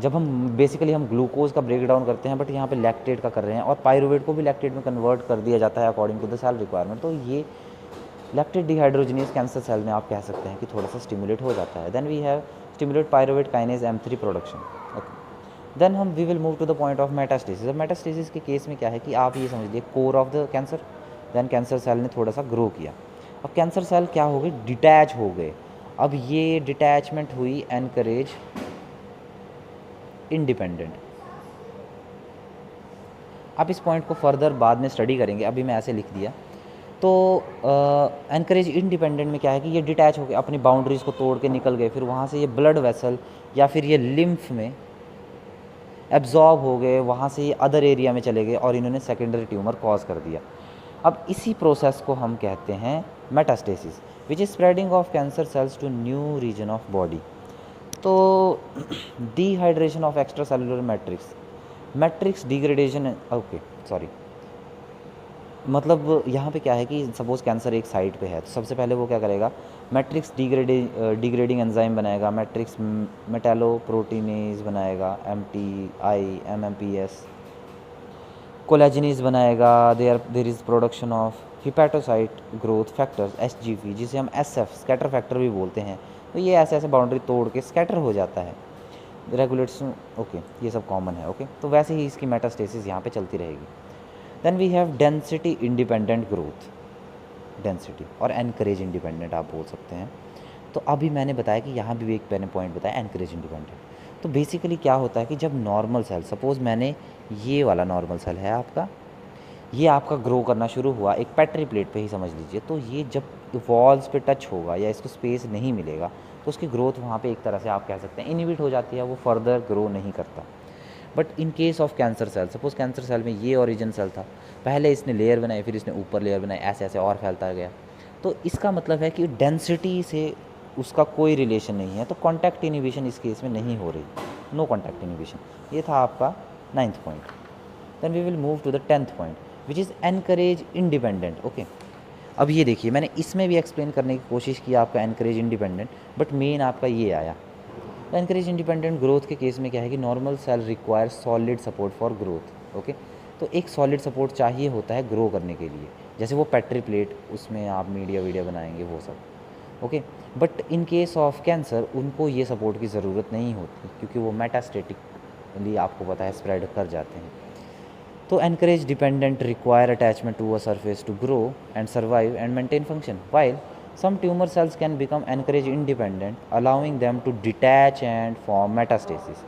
जब हम बेसिकली हम ग्लूकोज का ब्रेक डाउन करते हैं, बट यहाँ पे लैक्टेट का कर रहे हैं और पायरुवेट को भी लैक्टेट में कन्वर्ट कर दिया जाता है according to the cell requirement. तो ये लैक्टेट डिहाइड्रोजिनेज कैंसर सेल में आप कह सकते हैं कि थोड़ा सा स्टिमुलेट हो जाता है। Then we have stimulate pyruvate kinase M3 production. Okay, then we will move to the point of metastasis. अब मेटास्टेसिस के केस में क्या है कि आप ये समझ लीजिए core of the cancer, then cancer cell ने थोड़ा सा ग्रो किया। अब कैंसर सेल क्या हो गए? डिटैच हो गए। अब ये डिटैचमेंट हुई एनकरेज इंडिपेंडेंट। आप इस पॉइंट को फर्दर बाद में स्टडी करेंगे, अभी मैं ऐसे लिख दिया। तो एनकरेज इंडिपेंडेंट में क्या है कि ये डिटैच हो गए, अपनी बाउंड्रीज़ को तोड़ के निकल गए, फिर वहाँ से ये ब्लड वेसल या फिर ये लिम्फ में एब्जॉर्ब हो गए, वहाँ से ये अदर एरिया में चले गए और इन्होंने सेकेंडरी ट्यूमर कॉज कर दिया। अब इसी प्रोसेस को हम कहते हैं metastasis, which is spreading of cancer cells to new region of body. तो dehydration of extra cellular matrix degradation, okay sorry, मतलब यहाँ पे क्या है कि सपोज़ कैंसर एक साइड पे है, तो सबसे पहले वो क्या करेगा? मैट्रिक्स डिग्रेडिंग एंजाइम बनाएगा, मैट्रिक्स मेटालोप्रोटीनेज बनाएगा, MMPS, कोलेजिनेज बनाएगा। There is production of hepatocyte growth factors HGF, जिसे हम SF स्कैटर फैक्टर भी बोलते हैं। तो ये ऐसे बाउंड्री तोड़ के स्कैटर हो जाता है, रेगुलेट्स। ओके, ये सब कॉमन है। ओके, तो वैसे ही इसकी मेटास्टेसिस यहाँ पे चलती रहेगी। Then we have density independent growth, density और एनकरेज इंडिपेंडेंट आप बोल सकते हैं। तो अभी मैंने बताया कि यहाँ भी एक मैंने पॉइंट बताया, एनकरेज इंडिपेंडेंट। तो बेसिकली क्या होता है कि जब नॉर्मल सेल, सपोज़ मैंने ये वाला नॉर्मल सेल है आपका, ये आपका ग्रो करना शुरू हुआ एक पेट्री प्लेट पे ही समझ लीजिए, तो ये जब वॉल्स पे टच होगा या इसको स्पेस नहीं मिलेगा तो उसकी ग्रोथ वहाँ पे एक तरह से आप कह सकते हैं इनहिबिट हो जाती है, वो फर्दर ग्रो नहीं करता। But in case of cancer cell, suppose cancer cell में ये ओरिजिन सेल था, पहले इसने लेयर बनाई, फिर इसने ऊपर लेयर बनाई, ऐसे ऐसे और फैलता गया। तो इसका मतलब है कि डेंसिटी से उसका कोई रिलेशन नहीं है, तो कॉन्टैक्ट इनिबिशन इस केस में नहीं हो रही, नो कॉन्टैक्ट इनिबिशन। ये था आपका 9th point. Then we will move to the 10th point which is anchorage independent. Okay, अब ये देखिए मैंने इसमें भी एक्सप्लेन करने की कोशिश की आपका एनकरेज इंडिपेंडेंट, बट मेन आपका ये आया। तो एनकरेज इंडिपेंडेंट ग्रोथ के केस में क्या है कि normal cell require solid support for growth. Okay, तो एक सॉलिड सपोर्ट चाहिए होता है ग्रो करने के लिए, जैसे वो पेट्री प्लेट, उसमें आप मीडिया वीडिया बनाएंगे वो सब। Okay, but in case of cancer उनको ये सपोर्ट की ज़रूरत नहीं होती, क्योंकि वो मेटास्टेटिकली आपको पता है स्प्रेड कर जाते हैं। तो anchorage dependent require attachment to a surface to grow and survive and maintain function, while some tumor cells can become encourage independent, allowing them to detach and form metastasis।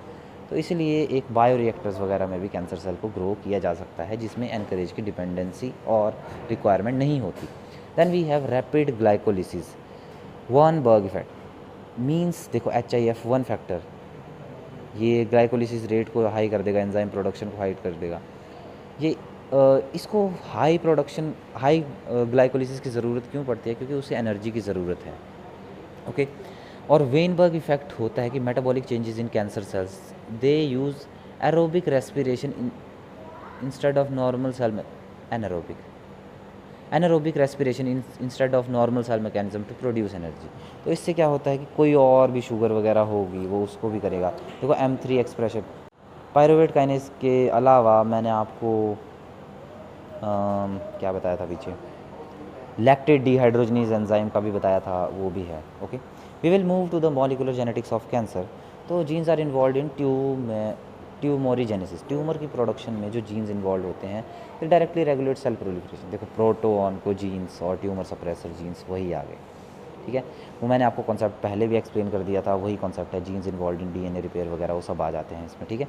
तो इसलिए एक बायोरिएक्टर्स वगैरह में भी कैंसर सेल को grow किया जा सकता है जिसमें एनकरेज की डिपेंडेंसी और रिक्वायरमेंट नहीं होती। Then we have rapid glycolysis, Warburg effect means, देखो HIF1 फैक्टर ये ग्लाइकोलिसिस रेट को हाई कर देगा, एंजाइम प्रोडक्शन को हाई कर देगा। ये इसको हाई प्रोडक्शन, हाई ग्लाइकोलिसिस की ज़रूरत क्यों पड़ती है? क्योंकि उसे एनर्जी की ज़रूरत है। ओके, और वेनबर्ग इफेक्ट होता है कि metabolic changes in cancer cells, they use aerobic respiration instead of normal cell, anaerobic anaerobic respiration instead of normal cell mechanism to produce energy. तो इससे क्या होता है कि कोई और भी शुगर वगैरह होगी वो उसको भी करेगा। देखो M3 एक्सप्रेशन, पायरुवेट काइनेज के अलावा मैंने आपको क्या बताया था पीछे, लैक्टेट डिहाइड्रोजनीज एंजाइम का भी बताया था, वो भी है। Okay, we will move to the molecular genetics of cancer. तो genes are involve in tumourigenesis, tumour की प्रोडक्शन में जो जीन्स इन्वॉल्व होते हैं तो डायरेक्टली रेगुलेट सेल प्रोलिफरेशन। देखो प्रोटोऑन्कोजीन्स और ट्यूमर सप्रेसर जीन्स वही आ गए, ठीक है। वो मैंने आपको कॉन्सेप्ट पहले भी एक्सप्लेन कर दिया था, वही कॉन्सेप्ट है, jeans involve in DNA repair वगैरह वो सब आ जाते हैं इसमें, ठीक है।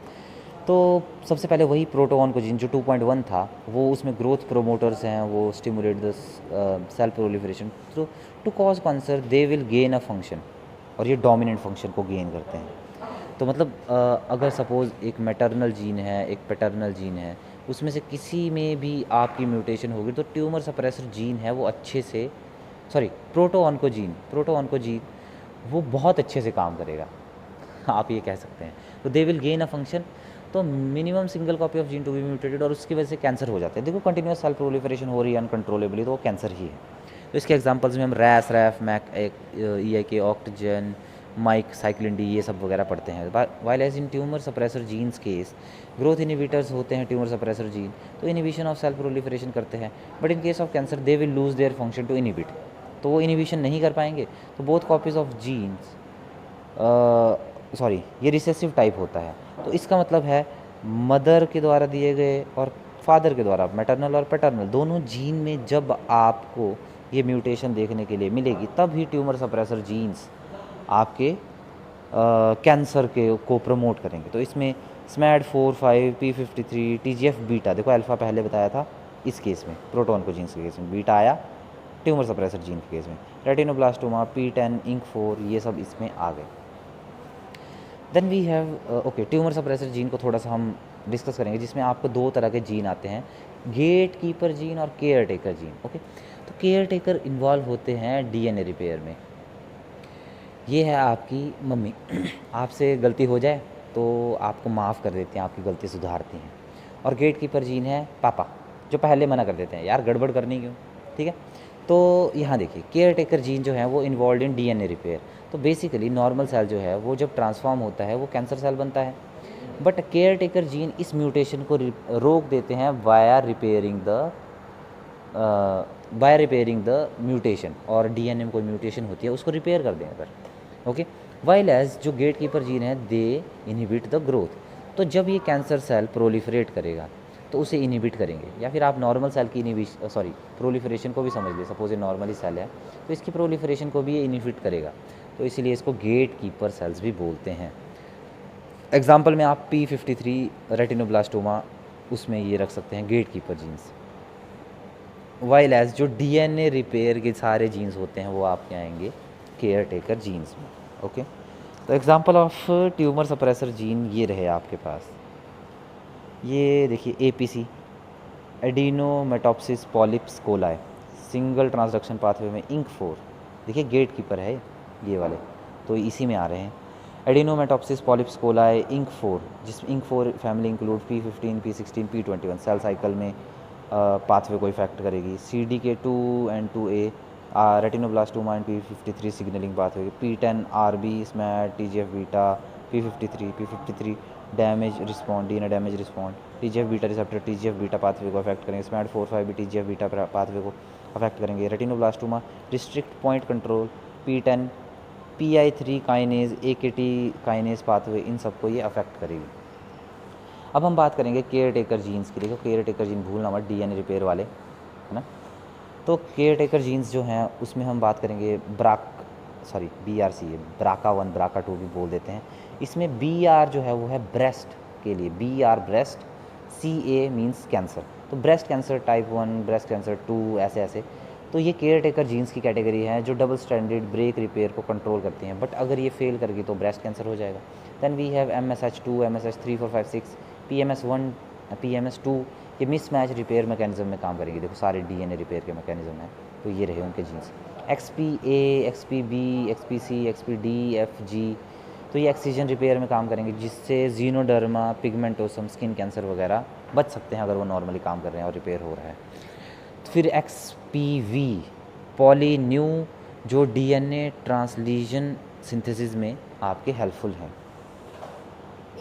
तो सबसे पहले वही प्रोटोऑन्कोजीन जो 2.1 था, वो उसमें ग्रोथ प्रोमोटर्स हैं, वो stimulate the cell proliferation to cause cancer, they will gain a function, और ये डोमिनेंट फंक्शन को गेन करते हैं। तो मतलब अगर सपोज़ एक मैटरनल जीन है, एक पैटर्नल जीन है, उसमें से किसी में भी आपकी म्यूटेशन होगी तो ट्यूमर सप्रेसर जीन है वो अच्छे से, सॉरी प्रोटोऑन्कोजीन वो बहुत अच्छे से काम करेगा, आप ये कह सकते हैं। तो they will gain a function, तो minimum single copy of gene to be mutated, और उसकी वजह से कैंसर हो जाता है। देखो कंटिन्यूस सेल प्रोलिफरेशन हो रही है अनकंट्रोलेबली, तो वो कैंसर ही है। तो इसके एग्जांपल्स में हम रैस, रैफ, मैक, EIK, ऑक्टजन, माइक, साइक्लिन डी, ये सब वगैरह पढ़ते हैं। While as in tumour suppressor genes case, growth inhibitors होते हैं ट्यूमर सप्रेसर जीन, तो इनिबिशन ऑफ सेल प्रोलिफरेशन करते हैं। But in case of cancer they will lose their function to inhibit, तो वो इनिबिशन नहीं कर पाएंगे। तो both copies of genes, sorry ये रिसेसिव टाइप होता है, तो इसका मतलब है मदर के द्वारा दिए गए और फादर के द्वारा, मैटरनल और पैटर्नल दोनों जीन में जब आपको ये म्यूटेशन देखने के लिए मिलेगी, तब ही ट्यूमर सप्रेसर जीन्स आपके कैंसर के को प्रमोट करेंगे। तो इसमें SMAD4, 5, P53, TGF बीटा, देखो अल्फ़ा पहले बताया था इस केस में, प्रोटॉन को जीन्स के केस में, बीटा आया ट्यूमर सप्रेसर जीन के केस में, रेटिनोब्लास्टोमा, P10, INK4, ये सब इसमें आ गए। Then we have okay, tumour suppressor gene को थोड़ा सा हम डिस्कस करेंगे, जिसमें आपको दो तरह के जीन आते हैं, गेट कीपर जीन और केयर टेकर जीन। ओके, तो केयर टेकर इन्वॉल्व होते हैं DNA रिपेयर में। ये है आपकी मम्मी, आपसे गलती हो जाए तो आपको माफ़ कर देते हैं, आपकी गलती सुधारती हैं। और गेट कीपर जीन है पापा, जो पहले मना कर देते हैं, यार गड़बड़ करनी क्यों, ठीक है। तो यहाँ देखिए केयर टेकर जीन जो है वो इन्वॉल्व इन DNA रिपेयर। तो बेसिकली नॉर्मल सेल जो है वो जब ट्रांसफॉर्म होता है वो कैंसर सेल बनता है, बट केयर टेकर जीन इस म्यूटेशन को रोक देते हैं वाया रिपेयरिंग द म्यूटेशन, और DNA में कोई म्यूटेशन होती है उसको रिपेयर कर दें अगर। ओके, वाइल एज जो गेट कीपर जीन है दे इनहिबिट द ग्रोथ। तो जब ये कैंसर सेल प्रोलिफरेट करेगा तो उसे इनहिबिट करेंगे, या फिर आप नॉर्मल सेल की प्रोलिफरेशन को भी समझ लें। सपोज ये नॉर्मली सेल है तो इसकी प्रोलिफरेशन को भी ये इनहिबिट करेगा। तो इसीलिए इसको गेट कीपर सेल्स भी बोलते हैं। एग्जाम्पल में आप P53 रेटिनोब्लास्टोमा उसमें ये रख सकते हैं gatekeeper genes. While as जो DNA रिपेयर के सारे जीन्स होते हैं वो आपके आएंगे केयर टेकर जीन्स में। ओके, तो example of tumour suppressor gene ये रहे आपके पास। ये देखिए APC adenomatous polyps coli, single transduction pathway में इंक4, देखिए गेट कीपर है ये वाले, तो इसी में आ रहे हैं। एडिनोमेटोप्सिस पॉलिप्स कोलाई इंक4, जिस इंक4 family include P15 P16 P21 cell cycle में पाथवे को इफेक्ट करेगी। CDK2 and 2A retinoblastoma and P53 signalling pathway, P10 RB smad TGF beta P53 damage respond DNA damage respond, TGF beta receptor TGF beta pathway को affect करेंगे। Smad 4-5 भी TGF beta pathway को affect करेंगे। Retinoblastoma restrict point control P10 PI3 kinase AKT kinase pathway, इन सबको ये affect करेगी। अब हम बात करेंगे केयर टेकर जीन्स की। देखो केयर टेकर जीन भूलना मत, DNA रिपेयर वाले, है ना। तो केयर टेकर जीन्स जो हैं उसमें हम बात करेंगे BRC है, BRCA1 BRCA2 भी बोल देते हैं। इसमें BR जो है वो है ब्रेस्ट के लिए, BR breast, CA means cancer, तो breast cancer type 1, breast cancer 2, ऐसे ऐसे। तो ये केयर टेकर जीन्स की कैटेगरी है जो डबल स्टैंडर्ड ब्रेक रिपेयर को कंट्रोल करती हैं, बट अगर ये फेल कर गई तो ब्रेस्ट कैंसर हो जाएगा। Then we have MSH2, MSH3, 4, 5, 6, PMS1, PMS2, ये मिसमैच रिपेयर मैकेनिज्म में काम करेंगे। देखो सारे DNA रिपेयर के मैकेनिज्म हैं, तो ये रहे उनके jeans. XPA, XPB, XPC, XPD, FG, तो ये एक्सीजन रिपेयर में काम करेंगे, जिससे जीनोडर्मा पिगमेंटोसम स्किन कैंसर वगैरह बच सकते हैं अगर वो नॉर्मली काम कर रहे हैं और रिपेयर हो रहा है। फिर XPV पॉलीन्यू, जो DNA ट्रांसलीशन सिंथेसिस में आपके हेल्पफुल हैं।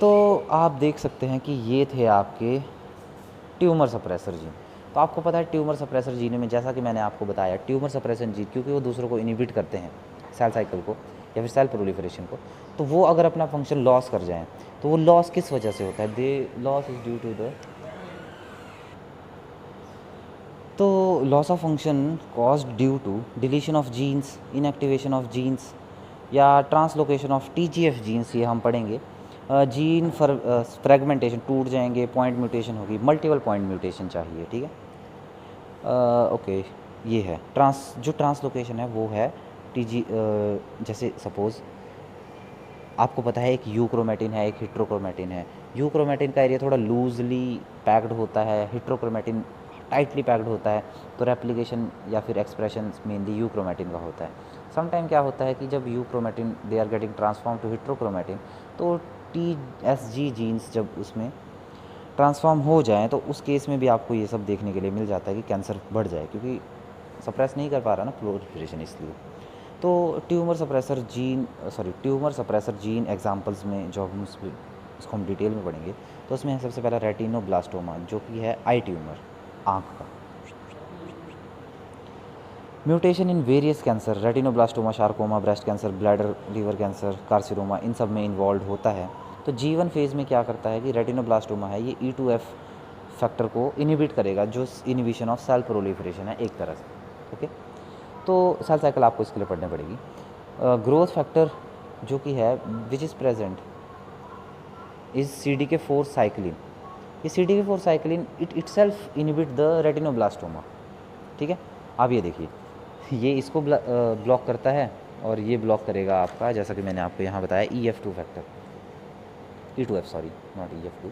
तो आप देख सकते हैं कि ये थे आपके ट्यूमर सप्रेसर जीन। तो आपको पता है ट्यूमर सप्रेसर जीन में, जैसा कि मैंने आपको बताया, ट्यूमर सप्रेसर जीन क्योंकि वो दूसरों को इनहिबिट करते हैं, सेल साइकिल को या फिर सेल प्रोलिफरेशन को, तो वो अगर अपना फंक्शन लॉस कर जाएं तो वो लॉस किस वजह से होता है? They loss is due to the, तो loss of function caused due to deletion of genes, inactivation of genes या ट्रांसलोकेशन ऑफ TGF जीन्स, ये हम पढ़ेंगे। जीन फ्रेगमेंटेशन, टूट जाएंगे, पॉइंट म्यूटेशन होगी, मल्टीपल पॉइंट म्यूटेशन चाहिए, ठीक है। ओके, ये है जो ट्रांसलोकेशन है वो है जैसे सपोज़ आपको पता है एक यूक्रोमेटिन है, एक हिट्रोक्रोमेटिन है। यूक्रोमेटिन का एरिया थोड़ा लूजली पैक्ड होता है, हिट्रोक्रोमेटिन टाइटली पैक्ड होता है, तो रेप्लिकेशन या फिर एक्सप्रेशन मेनली यूक्रोमेटिन का होता है। समटाइम क्या होता है कि जब euchromatin they are getting transform to heterochromatin, तो TSG जीन्स जब उसमें ट्रांसफॉर्म हो जाएँ तो उस केस में भी आपको ये सब देखने के लिए मिल जाता है कि कैंसर बढ़ जाए, क्योंकि सप्रेस नहीं कर पा रहा ना प्रोलिफरेशन, इसलिए। तो ट्यूमर सप्रेसर जीन एग्जांपल्स में जो हम इसको हम डिटेल में पढ़ेंगे, तो उसमें सबसे पहला रेटिनोब्लास्टोमा, जो कि है आई ट्यूमर, आँख का। Mutation in various cancer, retinoblastoma, sarcoma, breast cancer, bladder, liver cancer, carcinoma, इन सब में इन्वॉल्व होता है। तो G1 फेज़ में क्या करता है कि रेटिनोब्लास्टोमा है, ये E2F फैक्टर को इनिबिट करेगा, जो इनिबिशन ऑफ सेल प्रोलिफरेशन है एक तरह से। ओके, तो सेल साइकिल आपको इसके लिए पढ़नी पड़ेगी। ग्रोथ फैक्टर जो कि है which is present is CDK4 cyclin. ये CDK4 cyclin itself inhibit the retinoblastoma, ठीक है। आप ये देखिए, ये इसको ब्लॉक करता है और ये ब्लॉक करेगा आपका, जैसा कि मैंने आपको यहाँ बताया, EF2 factor, E2F sorry, not EF2।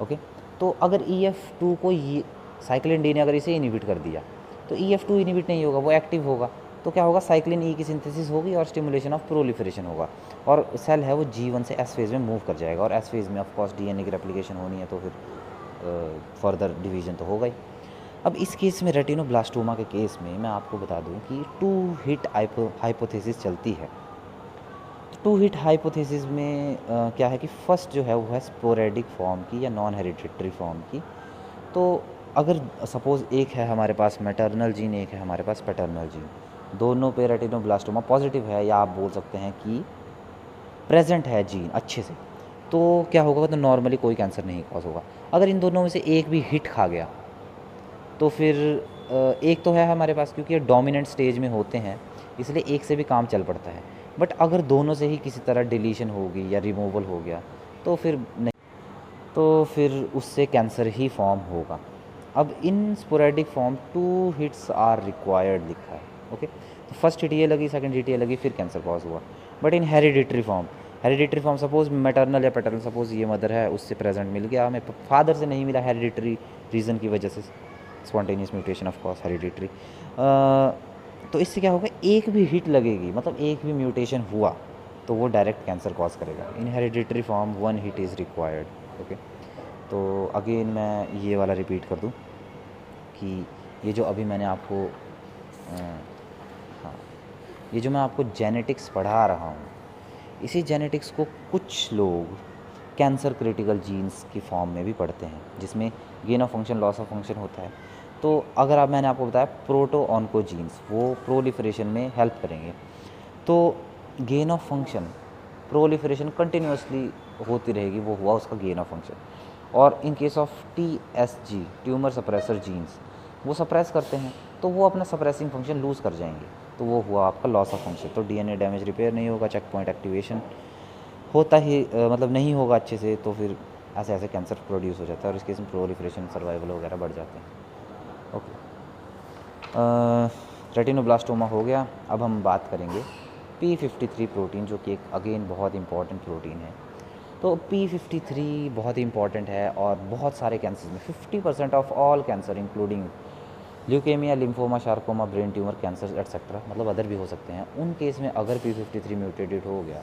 Okay, तो अगर EF2 को ये साइक्लिन डी ने अगर इसे इनिबिट कर दिया तो EF2 इनिबिट नहीं होगा, वो एक्टिव होगा, तो क्या होगा, साइक्लिन E की सिंथेसिस होगी और स्टिमुलेशन ऑफ प्रोलिफरेशन होगा, और सेल है वो G1 से S फेज़ में मूव कर जाएगा, और S फेज़ में ऑफ कोर्स DNA की रेप्लिकेशन होनी है, तो फिर फर्दर डिवीजन तो होगा ही। अब इस केस में रेटिनोब्लास्टोमा के केस में मैं आपको बता दूं कि 2 हिट हाइपोथेसिस चलती है। तो 2 हिट हाइपोथेसिस में क्या है कि फर्स्ट जो है वो है स्पोरेडिक फॉर्म की या नॉन हेरिडिटरी फॉर्म की। तो अगर सपोज़ एक है हमारे पास मैटरनल जीन, एक है हमारे पास पैटर्नल जीन, दोनों पे रेटिनोब्लास्टोमा पॉजिटिव है, या आप बोल सकते हैं कि प्रेजेंट है जीन अच्छे से, तो क्या होगा, तो नॉर्मली कोई कैंसर नहीं कॉज होगा। अगर इन दोनों में से एक भी हिट खा गया तो फिर एक तो है हमारे पास, क्योंकि ये डोमिनेंट स्टेज में होते हैं इसलिए एक से भी काम चल पड़ता है, बट अगर दोनों से ही किसी तरह डिलीशन होगी या रिमूवल हो गया तो फिर नहीं, तो फिर उससे कैंसर ही फॉर्म होगा। अब in sporadic form 2 hits are required लिखा है। ओके, तो फर्स्ट हिट ये लगी, सेकंड हिट ये लगी, फिर कैंसर कॉज हुआ। But in hereditary form suppose maternal या पैटर्नल, सपोज ये मदर है उससे प्रेजेंट मिल गया हमें, फादर से नहीं मिला हेरिडिटरी रीज़न की वजह से, spontaneous mutation of course hereditary. तो इससे क्या होगा, एक भी हिट लगेगी, मतलब एक भी म्यूटेशन हुआ तो वो डायरेक्ट कैंसर कॉज करेगा। In hereditary form 1 hit is required. Okay, तो अगेन मैं ये वाला रिपीट कर दूँ कि ये जो अभी मैंने आपको हाँ, ये जो मैं आपको जेनेटिक्स पढ़ा रहा हूँ, इसी जेनेटिक्स को कुछ लोग कैंसर क्रिटिकल जीन्स की फॉर्म में भी पढ़ते हैं, जिसमें gain of function loss of function होता है। तो अगर आप, मैंने आपको बताया प्रोटो ऑन्को जीन्स वो प्रोलिफरेशन में हेल्प करेंगे, तो gain of function proliferation continuously होती रहेगी, वो हुआ उसका गेन ऑफ फंक्शन। और इन case of TSG tumour suppressor jeans, वो सप्रेस करते हैं तो वो अपना सप्रेसिंग फंक्शन लूज़ कर जाएंगे, तो वो हुआ आपका लॉस ऑफ फंक्शन। तो DNA डैमेज रिपेयर नहीं होगा, चेक पॉइंट एक्टिवेशन होता ही मतलब नहीं होगा अच्छे से, तो फिर ऐसे ऐसे कैंसर प्रोड्यूस हो जाता है और इस केस में प्रोलिफरेशन सर्वाइवल वगैरह बढ़ जाते हैं। ओके, रेटिनोब्लास्टोमा हो गया। अब हम बात करेंगे P53 प्रोटीन, जो कि एक अगेन बहुत इंपॉर्टेंट प्रोटीन है। तो P53 बहुत ही इंपॉर्टेंट है और बहुत सारे कैंसर में 50% of all cancer including leukaemia, lymphoma, sarcoma, brain tumour cancer etcetera, मतलब अदर भी हो सकते हैं, उन केस में अगर P53 म्यूटेटेड हो गया,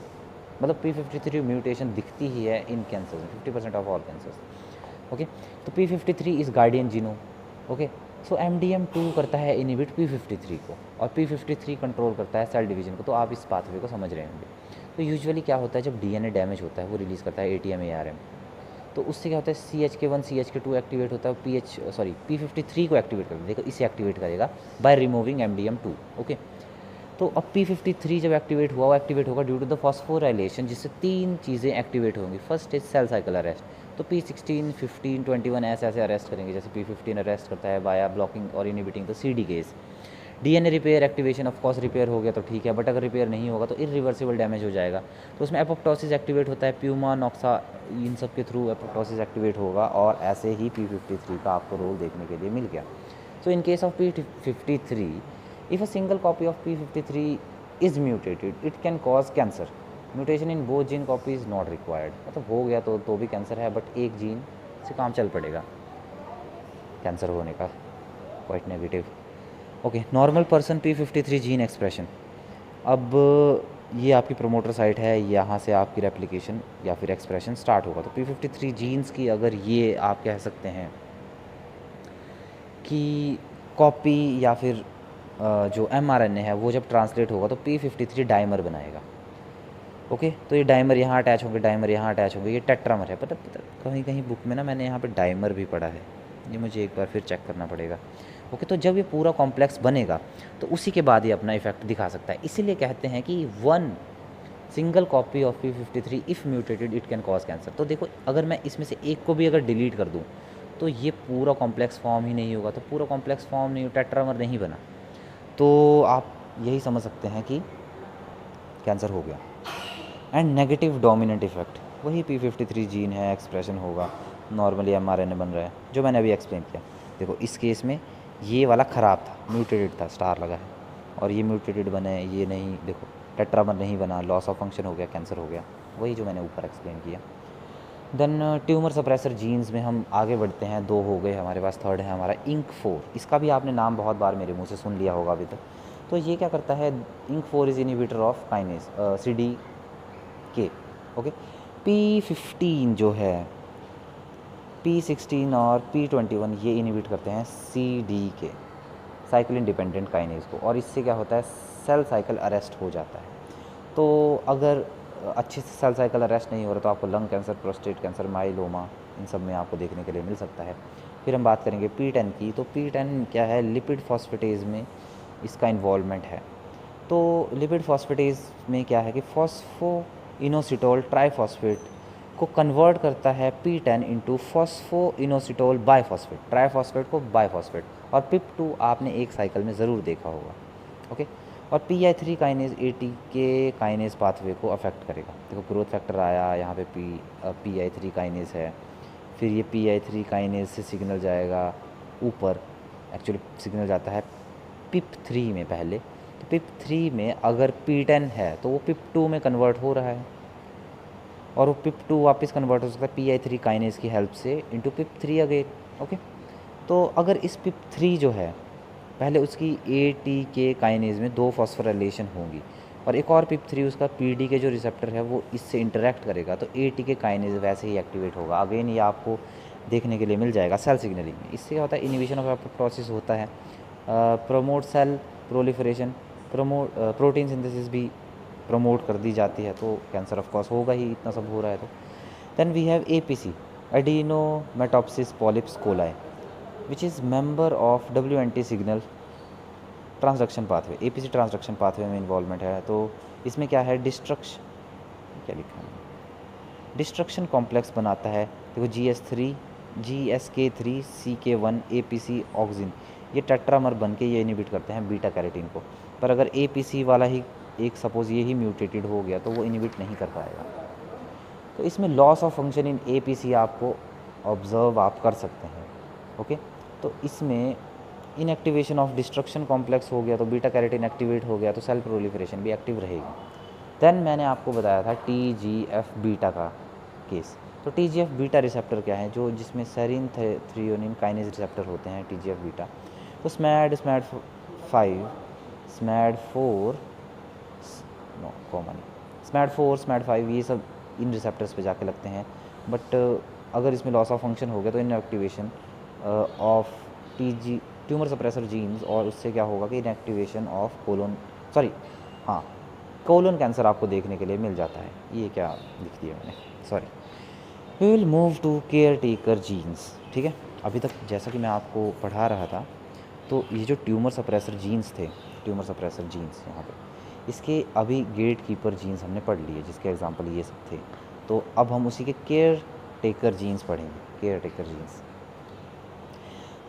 मतलब P53 म्यूटेशन दिखती ही है इन कैंसर में 50% ऑफ ऑल कैंसर्स। ओके, तो P53 is guardian genome. Okay, so MDM2 करता है इनिबिट P53 को, और P53 कंट्रोल करता है सेल डिवीजन को। तो आप इस पाथवे को समझ रहे होंगे। तो यूजुअली क्या होता है, जब DNA डैमेज होता है वो रिलीज़ करता है ATM ARM, तो उससे क्या होता है CHK1 CHK2 एक्टिवेट होता है, P53 को एक्टिवेट करता है। देखो इसे एक्टिवेट करेगा बाय रिमूविंग MDM2। ओके, तो अब P53 जब एक्टिवेट हुआ, वो एक्टिवेट होगा ड्यू टू द फॉस्फोराइलेशन, जिससे 3 चीज़ें एक्टिवेट होंगी। First is cell cycle arrest, तो P16, 15, 21 ऐसे ऐसे अरेस्ट करेंगे। जैसे P15 अरेस्ट करता है बाया ब्लॉकिंग और inhibiting the CDKs। DNA repair activation, of course repair हो गया तो ठीक है, बट अगर रिपेयर नहीं होगा तो इरिवर्सिबल डैमेज हो जाएगा। तो उसमें एपोप्टोसिस एक्टिवेट होता है, प्यूमा, नॉक्सा, इन सब के थ्रू एपोप्टोसिस एक्टिवेट होगा, और ऐसे ही P53 का आपको रोल देखने के लिए मिल गया। So in case of P53, if a single copy of P53 is mutated, it can cause cancer. Mutation in both gene copy is not required, मतलब हो गया तो भी कैंसर है, बट एक जीन से काम चल पड़ेगा कैंसर होने का, quite negative. Okay, normal person P53 gene expression, अब ये आपकी प्रोमोटर साइट है, यहाँ से आपकी रेप्लिकेशन या फिर एक्सप्रेशन स्टार्ट होगा। तो P53 जीन्स की अगर ये आप कह सकते हैं कि कॉपी या फिर जो mRNA है वो जब ट्रांसलेट होगा तो P53 डाइमर बनाएगा। ओके, तो ये डाइमर यहाँ अटैच होंगे, डाइमर यहाँ अटैच होंगे, ये टेट्रामर है। पता कहीं कहीं बुक में ना मैंने यहाँ पे डाइमर भी पढ़ा है, ये मुझे एक बार फिर चेक करना पड़ेगा। ओके, तो जब ये पूरा कॉम्प्लेक्स बनेगा तो उसी के बाद ये अपना इफेक्ट दिखा सकता है। इसीलिए कहते हैं कि 1 single copy of P53 if mutated it can cause cancer. तो देखो अगर मैं इसमें से एक को भी अगर डिलीट कर दूँ तो ये पूरा कॉम्प्लेक्स फॉर्म ही नहीं होगा। तो पूरा कॉम्प्लेक्स फॉर्म नहीं, टेट्रामर नहीं बना, तो आप यही समझ सकते हैं कि कैंसर हो गया। एंड नेगेटिव डोमिनेंट इफेक्ट, वही P53 जीन है, एक्सप्रेशन होगा, नॉर्मली mRNA बन रहा है, जो मैंने अभी एक्सप्लेन किया। देखो इस केस में ये वाला ख़राब था, म्यूटेटेड था, स्टार लगा है, और ये म्यूटेटेड बने, ये नहीं, देखो टेट्रामर नहीं बना, लॉस ऑफ फंक्शन हो गया, कैंसर हो गया, वही जो मैंने ऊपर एक्सप्लेन किया। देन ट्यूमर सप्रेसर जीन्स में हम आगे बढ़ते हैं, 2 हो गए हमारे पास, थर्ड है हमारा INK4। इसका भी आपने नाम बहुत बार मेरे मुंह से सुन लिया होगा अभी तक। तो ये क्या करता है, INK4 is inhibitor of kinase CDK। Okay, P15 जो है, P16 और P21 ये इनिबिट करते हैं CDK, साइक्लिन डिपेंडेंट काइनेज को, और इससे क्या होता है, सेल साइकिल अरेस्ट हो जाता है। तो अगर अच्छे से सेल साइकिल अरेस्ट नहीं हो रहा तो आपको lung cancer, prostate cancer, myeloma, इन सब में आपको देखने के लिए मिल सकता है। फिर हम बात करेंगे P10 की। तो P10 क्या है, लिपिड फॉस्फेटेज में इसका इन्वॉल्वमेंट है। तो लिपिड फॉस्फेटेज में क्या है कि फॉस्फोइनोसिटोल ट्राइफॉस्फेट को कन्वर्ट करता है P10 इंटू फॉस्फोइनोसिटोल बाइफॉस्फेट, ट्राइफॉस्फेट को बाइफॉस्फेट, और PIP2 आपने एक साइकिल में ज़रूर देखा होगा। ओके, और PI3 kinase ATK kinase pathway को अफेक्ट करेगा। देखो ग्रोथ फैक्टर आया यहाँ पे PI3 काइनेज है, फिर ये PI3 काइनेज से सिग्नल जाएगा ऊपर, एक्चुअली सिग्नल जाता है PIP3 में पहले। तो PIP3 में अगर P10 है तो वो PIP2 में कन्वर्ट हो रहा है, और वो PIP2 वापस कन्वर्ट हो सकता है PI3 काइनेज की हेल्प से इंटू PIP3 अगेन। ओके, तो अगर इस PIP3 जो है पहले उसकी ATK काइनेज में 2 फॉस्फोराइलेशन होंगी, और एक और PIP3 उसका PD के जो रिसेप्टर है वो इससे इंटरेक्ट करेगा, तो ATK काइनेज वैसे ही एक्टिवेट होगा। अगेन ये आपको देखने के लिए मिल जाएगा सेल सिग्नलिंग में। इससे क्या होता है, इनिबिशन ऑफ एपोप्टोसिस होता है, promote cell proliferation, protein synthesis भी प्रमोट कर दी जाती है, तो कैंसर ऑफ कोर्स होगा ही, इतना सब हो रहा है तो। Then we have APC, adenomatous polyps coli, which is member of WNT signal transduction pathway. APC transduction pathway में इन्वॉल्वमेंट है, तो इसमें क्या है, क्या लिखा है, डिस्ट्रक्शन कॉम्प्लेक्स बनाता है। देखो GSK3 CK1 APC ऑक्सिन, ये टेट्रामर बन के ये इनिबिट करते हैं बीटा कैरोटीन को। पर अगर APC वाला ही एक सपोज ये ही म्यूटेटेड हो गया तो वो इनिबिट नहीं कर पाएगा। तो इसमें loss of function in APC आपको ऑब्जर्व आप कर सकते हैं। ओके, तो इसमें इनएक्टिवेशन ऑफ डिस्ट्रक्शन कॉम्प्लेक्स हो गया तो बीटा कैरोटीन एक्टिवेट हो गया, तो सेल प्रोलिफरेशन भी एक्टिव रहेगी। देन मैंने आपको बताया था TGF बीटा का केस। तो TGF बीटा रिसेप्टर क्या है, जो जिसमें सेरिन थ्रियोनिन काइनेज रिसेप्टर होते हैं TGF बीटा। तो SMAD4 no common, SMAD4 SMAD5 ये सब इन रिसेप्टर्स पे जाके लगते हैं। बट अगर इसमें लॉस ऑफ फंक्शन हो गया तो inactivation of tumour suppressor jeans, और उससे क्या होगा कि इनएक्टिवेशन ऑफ कोलोन कैंसर आपको देखने के लिए मिल जाता है। ये क्या लिख दिया मैंने, sorry. We will move to caretaker genes. ठीक है, अभी तक जैसा कि मैं आपको पढ़ा रहा था, तो ये जो ट्यूमर सप्रेसर जीन्स थे, ट्यूमर सप्रेसर जीन्स यहाँ पे, इसके अभी गेट कीपर जीन्स हमने पढ़ लिए, जिसके एग्जांपल ये सब थे। तो अब हम उसी के केयर टेकर जीन्स पढ़ेंगे, केयर टेकर जीन्स।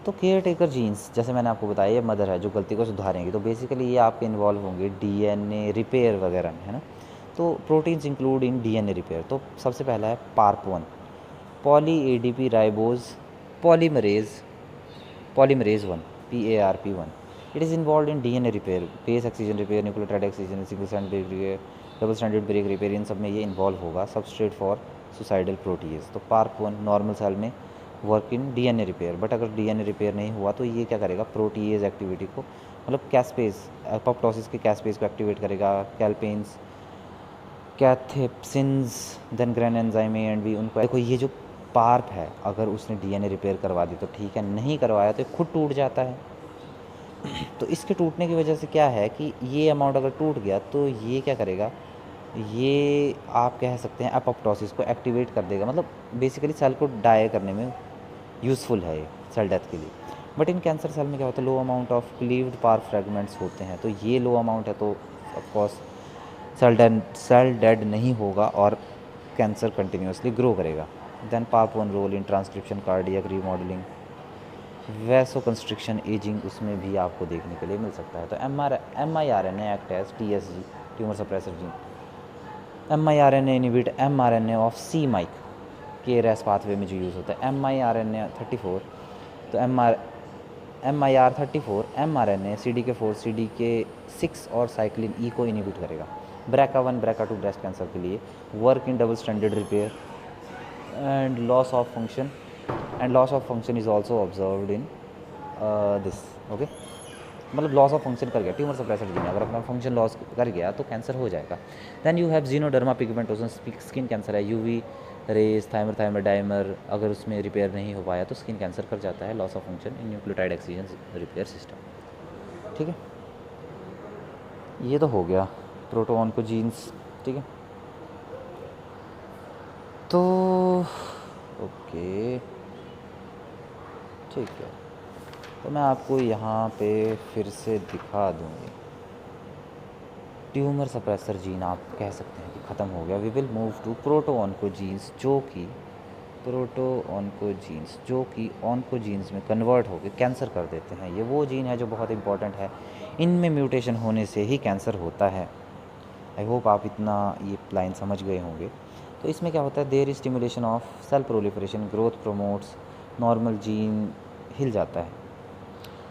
तो केयर टेकर जीन्स, जैसे मैंने आपको बताया, ये मदर है जो गलती को सुधारेंगी। तो बेसिकली ये आपके इन्वॉल्व होंगे DNA रिपेयर वगैरह में, है ना। तो proteins include in DNA repair. तो सबसे पहला है PARP1, poly ADP ribose polymerase 1, PARP1। It is involve in DNA repair, base excision repair, nucleotide excision, single strand break repair, double stranded break repair, इन सब में ये इन्वॉल्व होगा। Substrate for suicidal protease. तो PARP1 नॉर्मल सेल में work in DNA repair, but अगर DNA repair नहीं हुआ तो ये क्या करेगा, प्रोटीएज एक्टिविटी को, मतलब कैस्पेस, एपोप्टोसिस के कैस्पेस को एक्टिवेट करेगा। कैल्पेन्स, कैथेप्सिन्स, देन ग्रैन एंजाइम एंड भी उनको। देखो ये जो पार्प है, अगर उसने DNA रिपेयर करवा दी तो ठीक है, नहीं करवाया तो खुद टूट जाता है। तो इसके टूटने की वजह से क्या है कि ये अमाउंट अगर टूट गया तो ये क्या करेगा, ये आप कह सकते हैं एपोप्टोसिस को एक्टिवेट कर देगा, मतलब बेसिकली सेल को डाई करने में यूज़फुल है ये सेल डेथ के लिए। बट इन कैंसर सेल में क्या होता है, लो amount of cleaved PARP fragments होते हैं, तो ये लो अमाउंट है, तो ऑफकोर्स सेल डेड नहीं होगा और कैंसर कंटिन्यूसली ग्रो करेगा। Then PARP1 role in transcription, cardiac remodelling, vasoconstriction, ageing, उसमें भी आपको देखने के लिए मिल सकता है। तो mRNA act as TSG, tumour suppressor gene. mRNA inhibit mRNA of c-Myc, KRAS pathway में जो यूज़ होता है। MIR34, तो MIR34 mRNA CDK4 CDK6 और साइक्लिन E को इनिबिट करेगा। BRCA1 BRCA2 ब्रेस्ट कैंसर के लिए work in double stranded repair and loss of function is also observed in this. Okay, मतलब लॉस ऑफ फंक्शन कर गया ट्यूमर सप्रेसर जीन, अगर अपना फंक्शन लॉस कर गया तो कैंसर हो जाएगा। Then you have xeroderma pigmentosum, skin cancer है। UV रेज, थाइमर डाइमर, अगर उसमें रिपेयर नहीं हो पाया तो स्किन कैंसर कर जाता है। Loss of function in nucleotide excision repair system. ठीक है, ये तो हो गया प्रोटोन को जीन्स। ठीक है, तो ओके, ठीक है, तो मैं आपको यहाँ पे फिर से दिखा दूँगी। ट्यूमर सप्रेसर जीन आप कह सकते हैं कि ख़त्म हो गया। वी विल मूव टू प्रोटोऑन्कोजीन्स, जो कि प्रोटो ऑन्कोजीन्स जो कि ऑन्कोजीन्स में कन्वर्ट होकर कैंसर कर देते हैं। ये वो जीन है जो बहुत इंपॉर्टेंट है, इनमें म्यूटेशन होने से ही कैंसर होता है। आई होप आप इतना ये लाइन समझ गए होंगे। तो इसमें क्या होता है, there stimulation of cell proliferation, growth promotes, normal gene हिल जाता है।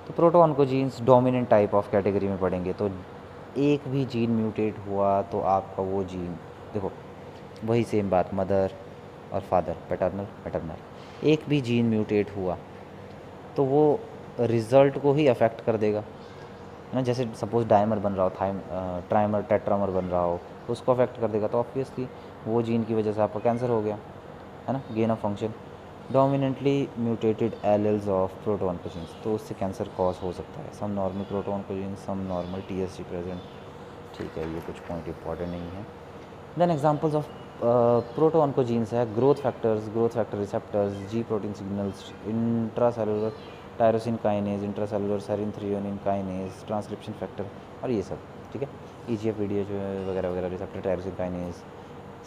तो proto oncogenes dominant type of category में पढ़ेंगे। तो एक भी जीन म्यूटेट हुआ तो आपका वो जीन, देखो वही सेम बात, मदर और फादर, पैटर्नल मैटरनल, एक भी जीन म्यूटेट हुआ तो वो रिज़ल्ट को ही अफेक्ट कर देगा, है ना। जैसे सपोज डायमर बन रहा हो, ट्राइमर टेट्रामर बन रहा हो, तो उसको अफेक्ट कर देगा, तो ऑब्वियसली वो जीन की वजह से आपका कैंसर हो गया, है ना, gain of function. Dominantly mutated alleles of proto oncogenes, तो उससे कैंसर कॉज हो सकता है। Some normal proto oncogenes, some normal TSG present. ठीक है, ये कुछ पॉइंट इंपॉर्टेंट नहीं है। Then examples of proto oncogenes है growth factors, growth factor receptors, G protein signals, intracellular tyrosine kinase, intracellular serine threonine kinase, transcription factor और ये सब। ठीक है, EGF वीडियो जो है वगैरह वगैरह, receptor tyrosine kinase,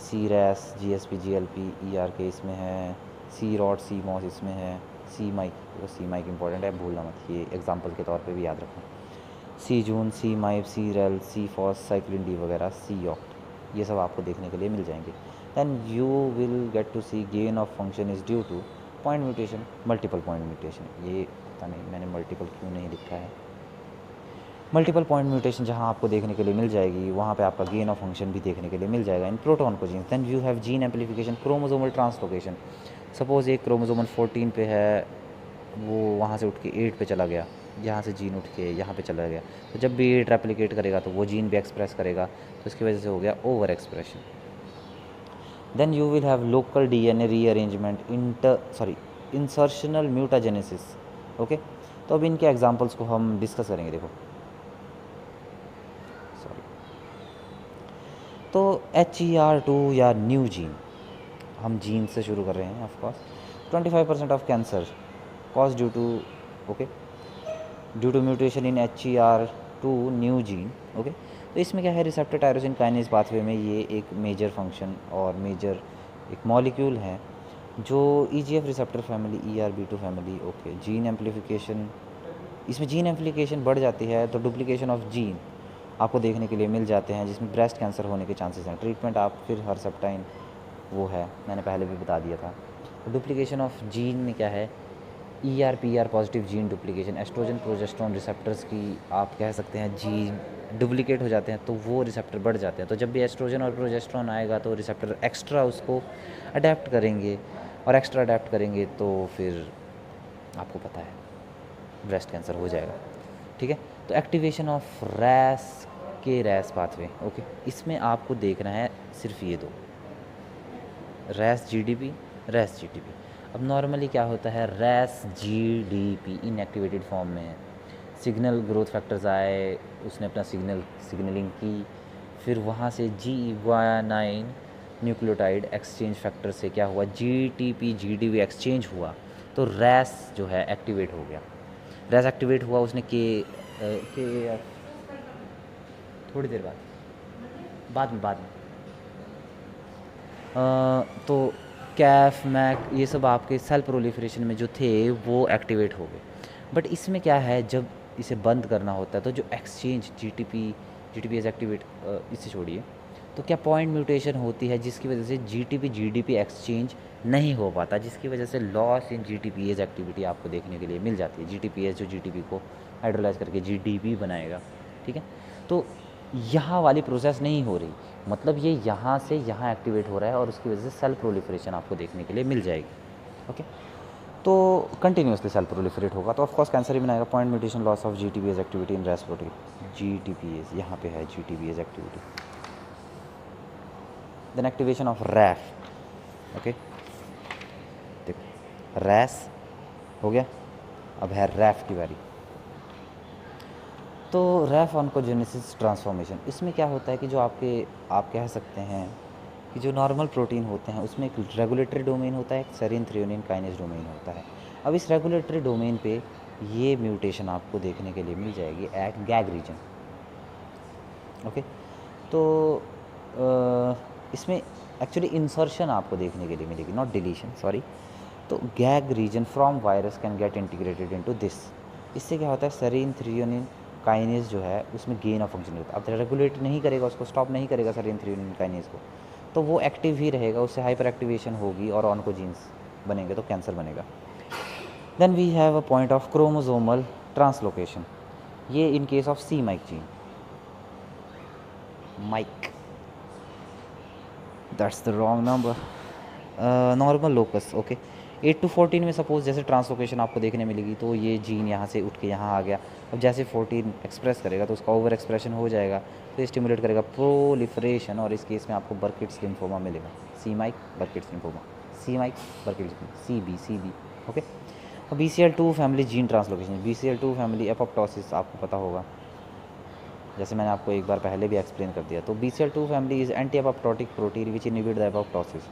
CRAS, GSP, GLP, ERK इसमें है, CROD, CMOS इसमें है, CMyc, तो CMyc इंपॉर्टेंट है, भूलना मत, ये एग्जाम्पल के तौर पे भी याद रखना। CJUN, CMyp, CREL, CFOS, cyclin D वगैरह, COCT, ये सब आपको देखने के लिए मिल जाएंगे। Then you will get to see gain of function is due to point mutation, multiple point mutation. ये पता नहीं मैंने मल्टीपल क्यों नहीं लिखा है। मल्टीपल पॉइंट म्यूटेशन जहाँ आपको देखने के लिए मिल जाएगी, वहाँ पे आपका गेन ऑफ फंक्शन भी देखने के लिए मिल जाएगा in proto oncogenes. Then you have gene amplification, chromosomal translocation. Suppose एक क्रोमोसोमल 14 पे है, वो वहाँ से उठ के 8 पे चला गया, यहाँ से जीन उठ के यहाँ पे चला गया, तो जब भी 8 रेप्लिकेट करेगा तो वो जीन भी एक्सप्रेस करेगा, तो इसकी वजह से हो गया overexpression. Then you will have local DNA rearrangement, insertional mutagenesis. Okay, तो अब इनके एग्जांपल्स को हम डिस्कस करेंगे। देखो तो HER2 या न्यू जीन, हम जीन से शुरू कर रहे हैं of course. 25% of cancer cause due to, okay, due to mutation in HER2 neu gene. Okay, तो इसमें क्या है, रिसेप्टर टायरोसिन काइनेज पाथवे में ये एक मेजर फंक्शन और मेजर एक मॉलिक्यूल है जो EGF receptor family, ERB2 family. Okay, gene amplification, इसमें जीन एम्पलीफिकेशन बढ़ जाती है तो डुप्लीकेशन ऑफ जीन आपको देखने के लिए मिल जाते हैं, जिसमें ब्रेस्ट कैंसर होने के चांसेस हैं। ट्रीटमेंट आप फिर हर्सेप्टाइन वो है, मैंने पहले भी बता दिया था। तो डुप्लीकेशन ऑफ जीन में क्या है, ER-PR positive gene duplication, oestrogen progesterone receptors की आप कह सकते हैं जीन डुप्लीकेट हो जाते हैं, तो वो रिसेप्टर बढ़ जाते हैं। तो जब भी एस्ट्रोजन और प्रोजेस्टेरोन आएगा तो रिसेप्टर एक्स्ट्रा उसको अडेप्ट करेंगे, और एक्स्ट्रा अडेप्ट करेंगे तो फिर आपको पता है ब्रेस्ट कैंसर हो जाएगा। ठीक है, तो activation of RAS pathway. Okay, इसमें आपको देखना है सिर्फ ये दो, RAS-GDP, RAS-GDP। अब नॉर्मली क्या होता है, RAS-GDP इनएक्टिवेटेड फॉर्म में है, सिग्नल ग्रोथ फैक्टर्स आए, उसने अपना सिग्नलिंग की, फिर वहाँ से G9 न्यूक्लियोटाइड एक्सचेंज फैक्टर से क्या हुआ, GTP-GDP एक्सचेंज हुआ, तो RAS जो है एक्टिवेट हो गया। RAS एक्टिवेट हुआ, उसने के थोड़ी देर बाद में तो कैफ मैक ये सब आपके सेल प्रोलिफरेशन में जो थे वो एक्टिवेट हो गए। बट इसमें क्या है, जब इसे बंद करना होता है तो जो एक्सचेंज GTP एज एक्टिवेट, इसे छोड़िए, तो क्या पॉइंट म्यूटेशन होती है जिसकी वजह से GTP-GDP एक्सचेंज नहीं हो पाता, जिसकी वजह से लॉस इन GTPase एक्टिविटी आपको देखने के लिए मिल जाती है। GTPase जो GTP को हाइड्रोलाइज करके GDP बनाएगा। ठीक है, तो यहाँ वाली प्रोसेस नहीं हो रही, मतलब ये यहाँ से यहाँ एक्टिवेट हो रहा है और उसकी वजह से सेल प्रोलिफरेशन आपको देखने के लिए मिल जाएगी। ओके, तो कंटिन्यूसली सेल प्रोलिफरेट होगा तो ऑफकोर्स कैंसर ही बनाएगा। Point mutation, loss of GTPase activity in RAS protein, GTPase यहाँ पे है, GTPase activity. Then activation of RAF। Okay, देखो RAS हो गया, अब है RAF की बारी। तो RAF ऑन्कोजेनेसिस ट्रांसफॉर्मेशन, इसमें क्या होता है कि जो आप कह सकते हैं कि जो नॉर्मल प्रोटीन होते हैं उसमें एक रेगुलेटरी डोमेन होता है, एक सेरिन थ्रियोनिन काइनेज डोमेन होता है। अब इस रेगुलेटरी डोमेन पे ये म्यूटेशन आपको देखने के लिए मिल जाएगी एट गैग रीजन। ओके, तो इसमें एक्चुअली इंसर्शन आपको देखने के लिए मिलेगी, नॉट डिलीशन, सॉरी। तो gag region from virus can get integrated into this. इससे क्या होता है, सेरीन थ्रियोनिन काइनेज जो है उसमें गेन ऑफ फंक्शन होता है। अब रेगुलेट नहीं करेगा, उसको स्टॉप नहीं करेगा सेरीन थ्रियोनिन काइनेज को, तो वो एक्टिव ही रहेगा, उससे हाइपर एक्टिवेशन होगी और ऑनकोजीन्स बनेंगे, तो कैंसर बनेगा। Then we have a point of chromosomal translocation, ये in case of C myc gene, myc, that's the wrong number, normal locus, okay. 8 to 14 में सपोज जैसे ट्रांसलोकेशन आपको देखने मिलेगी, तो ये जीन यहाँ से उठ के यहाँ आ गया। अब जैसे 14 एक्सप्रेस करेगा तो उसका ओवर एक्सप्रेशन हो जाएगा, तो स्टिमुलेट करेगा प्रोलिफरेशन, और इस केस में आपको बर्किट्स लिम्फोमा मिलेगा। सी माइक बर्किट्स लिम्फोमा, सी माइक बर्किट्स, सी बी, ओके। और BCL2 family gene translocation, BCL2 family apoptosis आपको पता होगा, जैसे मैंने आपको एक बार पहले भी एक्सप्लेन कर दिया। तो BCL2 family is anti apoptotic protein which inhibit the apoptosis.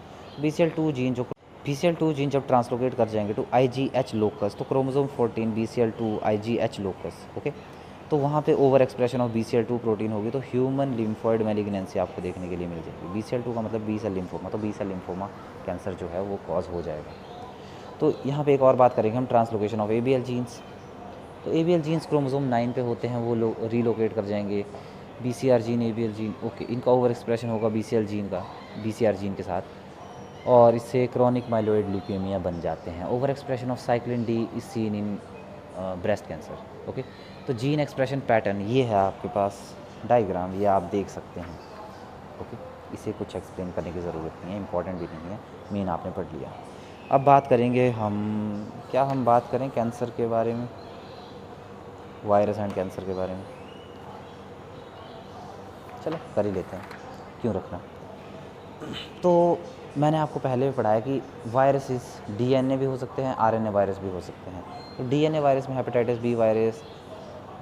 BCL2 gene जब ट्रांसलोकेट कर जाएंगे तो IGH लोकस, तो chromosome 14 BCL2 IGH locus, okay. तो वहाँ पे over expression of BCL2 protein होगी, तो ह्यूमन लिम्फॉइड मैलिग्नेंसी आपको देखने के लिए मिल जाएगी। BCL2 का मतलब बी सेल लिम्फोमा, तो बी सेल लिम्फोमा कैंसर जो है वो कॉज हो जाएगा। तो यहाँ पे एक और बात करेंगे हम, ट्रांसलोकेशन ऑफ ABL जीन्स। तो ABL जीन्स क्रोमोसोम 9 पे होते हैं, वो रीलोकेट कर जाएंगे। BCR gene, ABL gene, okay, इनका ओवर एक्सप्रेशन होगा BCL जीन का BCR जीन के साथ, और इससे क्रॉनिक माइलोइड ल्यूकेमिया बन जाते हैं। Over expression of cyclin D is seen in breast cancer, okay. तो जीन एक्सप्रेशन पैटर्न ये है आपके पास डायग्राम, ये आप देख सकते हैं, ओके। इसे कुछ एक्सप्लेन करने की ज़रूरत नहीं है, इंपॉर्टेंट भी नहीं है, मेन आपने पढ़ लिया। अब बात करेंगे हम बात करें कैंसर के बारे में, वायरस एंड कैंसर के बारे में, चलो कर ही लेते हैं, क्यों रखना। तो मैंने आपको पहले भी पढ़ाया कि वायरसेस DNA भी हो सकते हैं, RNA वायरस भी हो सकते हैं। तो DNA वायरस में hepatitis B virus,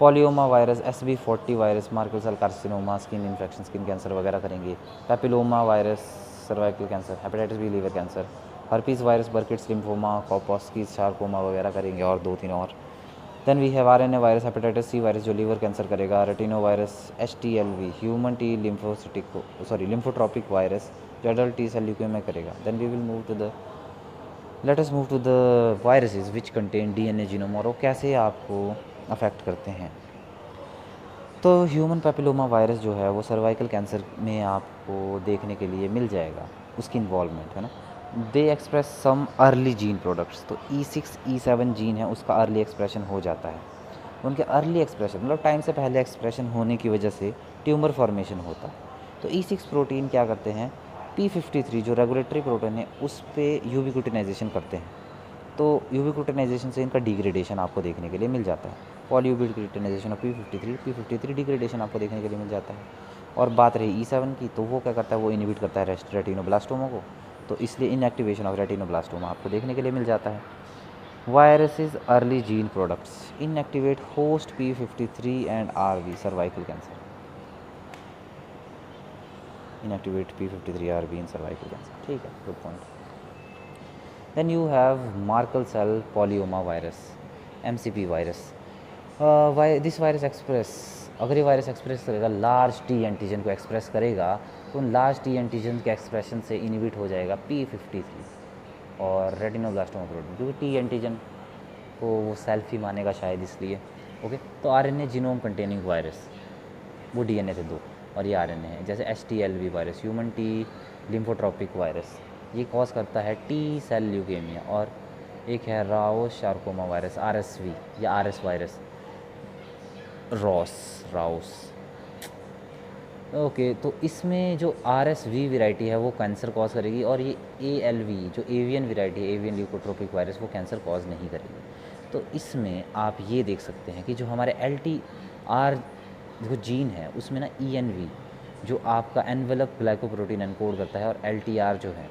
polyoma virus, SB40 virus, Merkel cell carcinoma, skin infection, skin cancer वगैरह करेंगे। Papilloma virus, cervical cancer, hepatitis B liver cancer, herpes virus, Burkitt's lymphoma, Kaposi's sarcoma वगैरह करेंगे, और 2-3 और। Then we have RNA virus, hepatitis C virus जो liver cancer करेगा, retro virus, HTLV human T lymphotropic virus जो adult T cell leukaemia करेगा। Then we will move to the let us move to the viruses which contain DNA genome, और वो कैसे आपको affect करते हैं। तो ह्यूमन पैपिलोमा वायरस जो है वो सर्वाइकल कैंसर में आपको देखने के लिए मिल जाएगा, उसकी इन्वॉल्वमेंट है ना। They express some early gene products, तो E6 E7 जीन है उसका अर्ली एक्सप्रेशन हो जाता है। उनके अर्ली एक्सप्रेशन मतलब टाइम से पहले एक्सप्रेशन होने की वजह से ट्यूमर फॉर्मेशन होता है। तो E6 प्रोटीन क्या करते हैं, P53 जो रेगुलेटरी प्रोटीन है उस पर यूबिक्विटिनाइजेशन करते हैं। तो यूबिक्विटिनाइजेशन से इनका डिग्रेडेशन आपको देखने के लिए मिल जाता है। पॉलीयूबिक्विटिनाइजेशन ऑफ P53 डिग्रेडेशन आपको देखने के लिए मिल जाता है। और बात रही E7 की, तो वो क्या करता है, वो इनहिबिट करता है रेटिनोब्लास्टोमा को, तो इसलिए इनएक्टिवेशन ऑफ रेटिनोब्लास्टोमा आपको देखने के लिए मिल जाता है। Viruses early gene products inactivate host P53 and RV cervical cancer, inactivate P53 RV in cervical cancer, ठीक है, good point. Then you have Merkel cell polyoma virus, MCP virus. This virus express, अगर ये virus express करेगा large T antigen को express करेगा, तो उन large T antigen के एक्सप्रेशन से इनहिबिट हो जाएगा P53 और रेटिनोब्लास्टोमा प्रोटीन, क्योंकि T एंटीजन को वो सेल्फ ही मानेगा शायद, इसलिए, ओके। तो RNA जीनोम कंटेनिंग वायरस, वो DNA थे 2 और ये RNA है, जैसे HTLV virus, human T lymphotropic virus, ये कॉज करता है T सेल ल्यूकेमिया। और एक है राओस शार्कोमा वायरस, RSV या RS वायरस, राउस, ओके। तो इसमें जो RSV वैरायटी है वो कैंसर कॉज करेगी, और ये ALV जो एवियन वैरायटी है, एवियन ल्यूकोट्रोपिक वायरस, वो कैंसर कॉज नहीं करेगी। तो इसमें आप ये देख सकते हैं कि जो हमारे LTR जो जीन है उसमें ना ENV जो आपका एनवेलप ग्लाइकोप्रोटीन एनकोड करता है, और LTR जो है,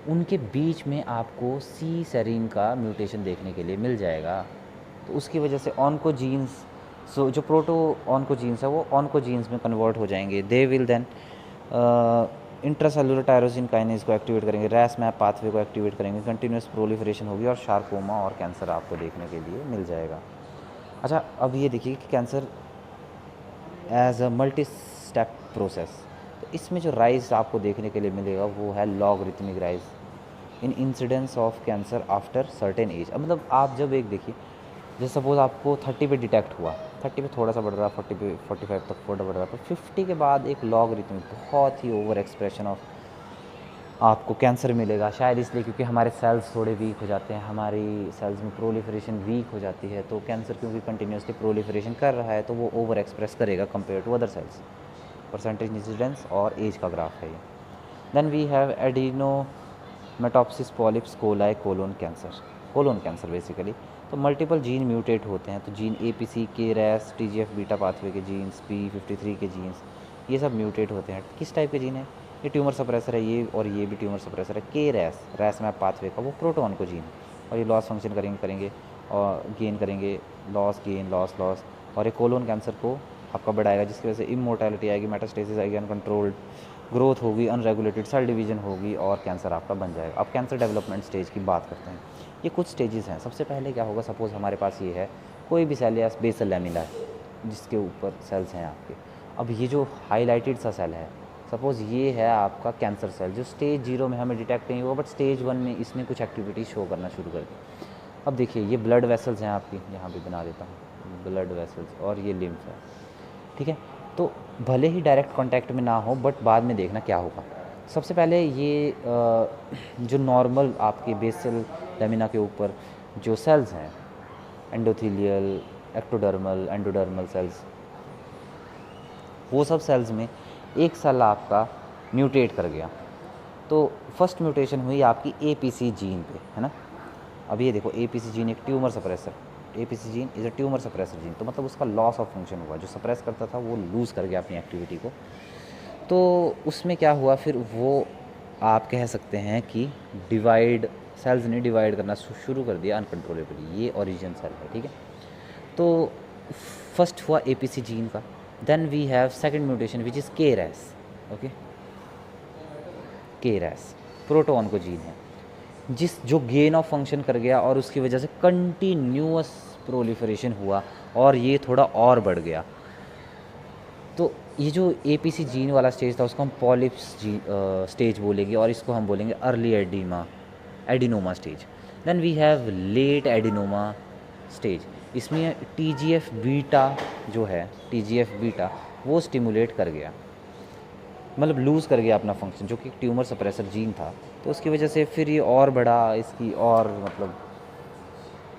उनके बीच में आपको C सेरीन का म्यूटेशन देखने के लिए मिल जाएगा। तो उसकी वजह से ऑन्कोजीन्स, जो प्रोटो ऑन्कोजीन्स है वो ऑन्कोजीन्स में कन्वर्ट हो जाएंगे। They will then intracellular tyrosine kinase को एक्टिवेट करेंगे, रैस मैप पाथवे को एक्टिवेट करेंगे, कंटिन्यूस प्रोलिफरेशन होगी, और शार्कोमा और कैंसर आपको देखने के लिए मिल जाएगा। अच्छा, अब ये देखिए कि cancer as a multistep process, तो इसमें जो राइज आपको देखने के लिए मिलेगा वो है logarithmic rise in incidence of cancer after certain age. अब मतलब आप जब एक देखिए, जैसे सपोज़ आपको 30 पे डिटेक्ट हुआ, 30 पे थोड़ा सा बढ़ रहा, 40 पे 45 तक थोड़ा बढ़ रहा, पर 50 के बाद एक लॉगरिथमिक बहुत ही ओवर एक्सप्रेशन ऑफ आपको कैंसर मिलेगा। शायद इसलिए क्योंकि हमारे सेल्स थोड़े वीक हो जाते हैं, हमारी सेल्स में प्रोलिफरेशन वीक हो जाती है, तो कैंसर क्योंकि कंटिन्यूसली प्रोलिफरेशन कर रहा है तो वो ओवर एक्सप्रेस करेगा compare to other cells. Percentage incidence और एज का ग्राफ है ये। Then we have adenomatous polyps coli colon cancer basically. तो मल्टीपल जीन म्यूटेट होते हैं, तो gene APC, KRAS, TGF beta pathway के जीन्स, P53 के जीन्स, ये सब म्यूटेट होते हैं। किस टाइप के जीन है? ये ट्यूमर सप्रेसर है ये, और ये भी ट्यूमर सप्रेसर है। रैस मैप पाथवे का वो प्रोटोन को जीन है, और ये लॉस फंक्शन करेंगे और गेन करेंगे, लॉस गेन लॉस लॉस, और ये कोलोन कैंसर को आपका बढ़ाएगा, जिसकी वजह से इमोर्टैलिटी आएगी, मेटास्टेसिस आएगी, अनकंट्रोल्ड ग्रोथ होगी, अनरेगुलेटेड सेल डिवीजन होगी, और कैंसर आपका बन जाएगा। अब कैंसर डेवलपमेंट स्टेज की बात करते हैं। ये कुछ स्टेजेस हैं। सबसे पहले क्या होगा, सपोज़ हमारे पास ये है कोई भी सेल या बेसल लैमिला है जिसके ऊपर सेल्स हैं आपके। अब ये जो हाईलाइटेड सा सेल है, सपोज़ ये है आपका कैंसर सेल, जो स्टेज 0 में हमें डिटेक्ट नहीं हुआ, बट स्टेज 1 में इसने कुछ एक्टिविटी शो करना शुरू कर दी। अब देखिए ये ब्लड वेसल्स हैं आपकी, यहाँ पे बना देता हूँ ब्लड वेसल्स, और ये लिम्फ है, ठीक है। तो भले ही डायरेक्ट कांटेक्ट में ना हो, बट बाद में देखना क्या होगा। सबसे पहले ये जो नॉर्मल आपके बेसल लेमिना के ऊपर जो सेल्स हैं, एंडोथीलियल, एक्टोडर्मल, एंडोडर्मल सेल्स, वो सब सेल्स में एक सेल आपका म्यूटेट कर गया। तो फर्स्ट म्यूटेशन हुई आपकी APC जीन पे, है ना। अब ये देखो APC जीन एक tumour suppressor, APC gene is a tumour suppressor gene, तो मतलब उसका लॉस ऑफ फंक्शन हुआ, जो सप्रेस करता था वो लूज़ कर गया अपनी एक्टिविटी को। तो उसमें क्या हुआ फिर, वो आप कह सकते हैं कि सेल्स ने डिवाइड करना शुरू कर दिया अनकंट्रोलेबली। ये ओरिजिन सेल है, ठीक है। तो फर्स्ट हुआ APC जीन का। Then we have second mutation which is KRAS, okay. KRAS protooncogene है, जो गेन ऑफ फंक्शन कर गया, और उसकी वजह से कंटिन्यूअस प्रोलिफरेशन हुआ, और ये थोड़ा और बढ़ गया। तो ये जो APC जीन वाला स्टेज था उसको हम पॉलिप्स स्टेज बोलेंगे, और इसको हम बोलेंगे early adenoma stage. Then we have late adenoma stage. इसमें TGF बीटा जो है, TGF बीटा वो स्टिमुलेट कर गया, मतलब लूज़ कर गया अपना फंक्शन, जो कि ट्यूमर सप्रेसर जीन था। तो उसकी वजह से फिर ये और बढ़ा, इसकी और मतलब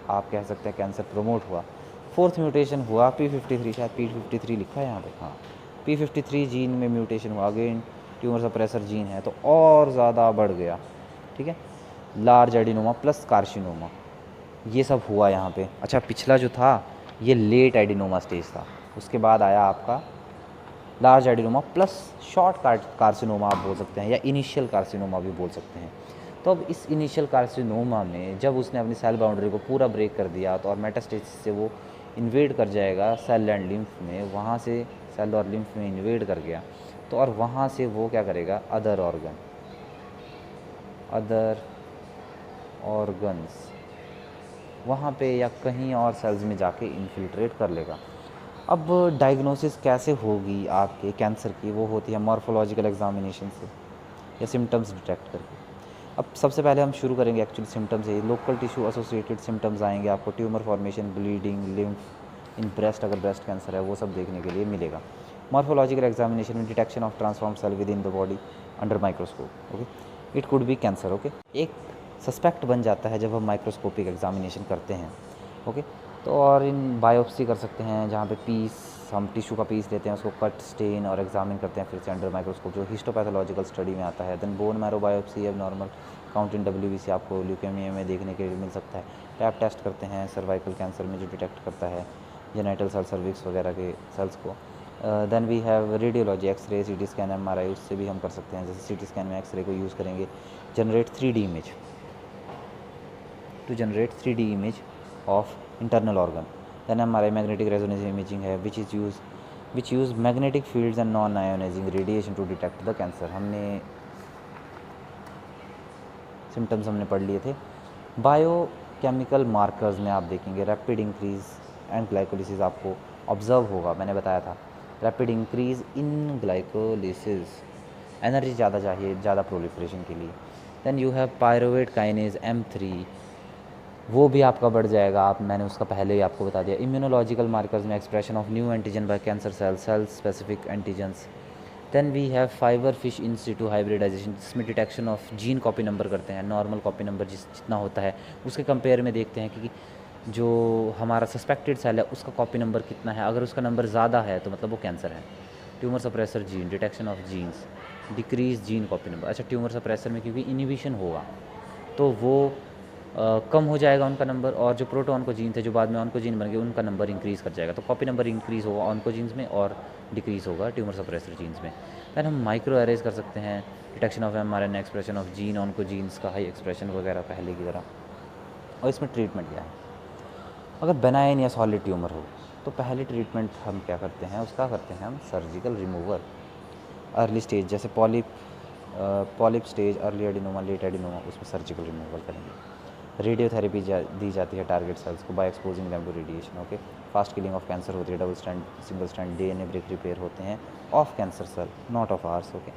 आप कह सकते हैं कैंसर प्रमोट हुआ। फोर्थ म्यूटेशन हुआ P53, शायद P53 लिखा है यहाँ पे, हाँ P53 जीन में म्यूटेशन हुआ, अगेन ट्यूमर सप्रेसर जीन है, तो और ज़्यादा बढ़ गया, ठीक है। लार्ज एडिनोमा प्लस कार्सिनोमा, ये सब हुआ यहाँ पे। अच्छा, पिछला जो था ये लेट एडिनोमा स्टेज था, उसके बाद आया आपका large adenoma plus short carcinoma आप बोल सकते हैं, या इनिशियल कार्सिनोमा भी बोल सकते हैं। तो अब इस इनिशियल कार्सिनोमा में जब उसने अपनी सेल बाउंड्री को पूरा ब्रेक कर दिया, तो और मेटास्टेसिस से वो इन्वेड कर जाएगा सेल एंड लिम्फ में, वहाँ से सेल और लिम्फ में इन्वेड कर गया, तो और वहाँ से वो क्या करेगा, अदर ऑर्गन्स वहाँ पे या कहीं और सेल्स में जाके इन्फिल्ट्रेट कर लेगा। अब डायग्नोसिस कैसे होगी आपके कैंसर की, वो होती है मॉर्फोलॉजिकल एग्जामिनेशन से या सिम्टम्स डिटेक्ट करके। अब सबसे पहले हम शुरू करेंगे एक्चुअली सिम्टम्स से। लोकल टिश्यू एसोसिएटेड सिम्टम्स आएंगे आपको, tumour formation, bleeding, lymph in breast, अगर ब्रेस्ट कैंसर है वो सब देखने के लिए मिलेगा। मॉर्फोलॉजिकल एग्जामिनेशन में detection of transform cell within the body under microscope, okay. It could be cancer, okay. एक सस्पेक्ट बन जाता है जब हम माइक्रोस्कोपिक एग्जामिनेशन करते हैं, ओके। तो और इन बायोप्सी कर सकते हैं, जहाँ पे हम टिश्यू का पीस लेते हैं, उसको कट, स्टेन और एग्जामिन करते हैं फिर से अंडर माइक्रोस्कोप, जो हिस्टोपैथोलॉजिकल स्टडी में आता है। देन बोन मैरो बायोप्सी, अब नॉर्मल काउंट इन WBC आपको ल्यूकेमिया में देखने के लिए मिल सकता है। टैप टेस्ट करते हैं सर्वाइकल कैंसर में, जो डिटेक्ट करता है जेनाइटल सेल, सर्विक्स वगैरह के सेल्स को। Then we have radiology, x ray, CT scan, MRI, उससे भी हम कर सकते हैं। जैसे CT स्कैन में एक्सरे को यूज़ करेंगे generate 3D image, to generate 3D image of internal organ. Then MRI magnetic resonance imaging है which use magnetic fields and non ionising radiation to detect the cancer. हमने symptoms हमने पढ़ लिए थे। Biochemical markers में आप देखेंगे रैपिड इंक्रीज एंड ग्लाइकोलिसिस आपको ऑब्जर्व होगा, मैंने बताया था rapid increase in glycolysis, energy ज़्यादा चाहिए ज़्यादा प्रोलिफरेशन के लिए। Then you have pyruvate kinase M3, वो भी आपका बढ़ जाएगा। आप मैंने उसका पहले ही आपको बता दिया। इम्यूनोलॉजिकल मार्कर्स में expression of new antigen by cancer cell specific antigens. Then we have fibre fish in situ hybridisation, जिसमें detection of gene copy number करते हैं। नॉर्मल कॉपी नंबर जितना होता है उसके कंपेयर में देखते हैं कि जो हमारा सस्पेक्टेड सेल है उसका कॉपी नंबर कितना है। अगर उसका नंबर ज़्यादा है तो मतलब वो कैंसर है। Tumour suppressor gene, detection of genes, decrease gene copy number. अच्छा, ट्यूमर सप्रेसर में क्योंकि इनिबिशन होगा तो वो कम हो जाएगा उनका नंबर, और जो प्रोटोऑन्कोजीन थे जो बाद में ऑन्कोजीन बन गए उनका नंबर इंक्रीज़ कर जाएगा। तो कॉपी नंबर इंक्रीज़ होगा ऑन्कोजीन्स में और डिक्रीज़ होगा ट्यूमर सप्रेसर जीन्स में। दैन हम माइक्रो एरेज कर सकते हैं, detection of mRNA, expression of gene oncogenes का हाई एक्सप्रेशन वगैरह पहले की तरह। और इसमें ट्रीटमेंट क्या है? अगर बेनाइन या सॉलिड ट्यूमर हो तो पहले ट्रीटमेंट हम क्या करते हैं, उसका करते हैं हम सर्जिकल रिमूवल। अर्ली स्टेज जैसे polyp stage, early adenoma, late adenoma, उसमें सर्जिकल रिमूवल करेंगे। रेडियोथेरेपी दी जाती है टारगेट सेल्स को by exposing them to radiation. Okay, fast killing of cancer होती है। Double strand single strand DNA break repair होते हैं of cancer cell, not of ours. Okay,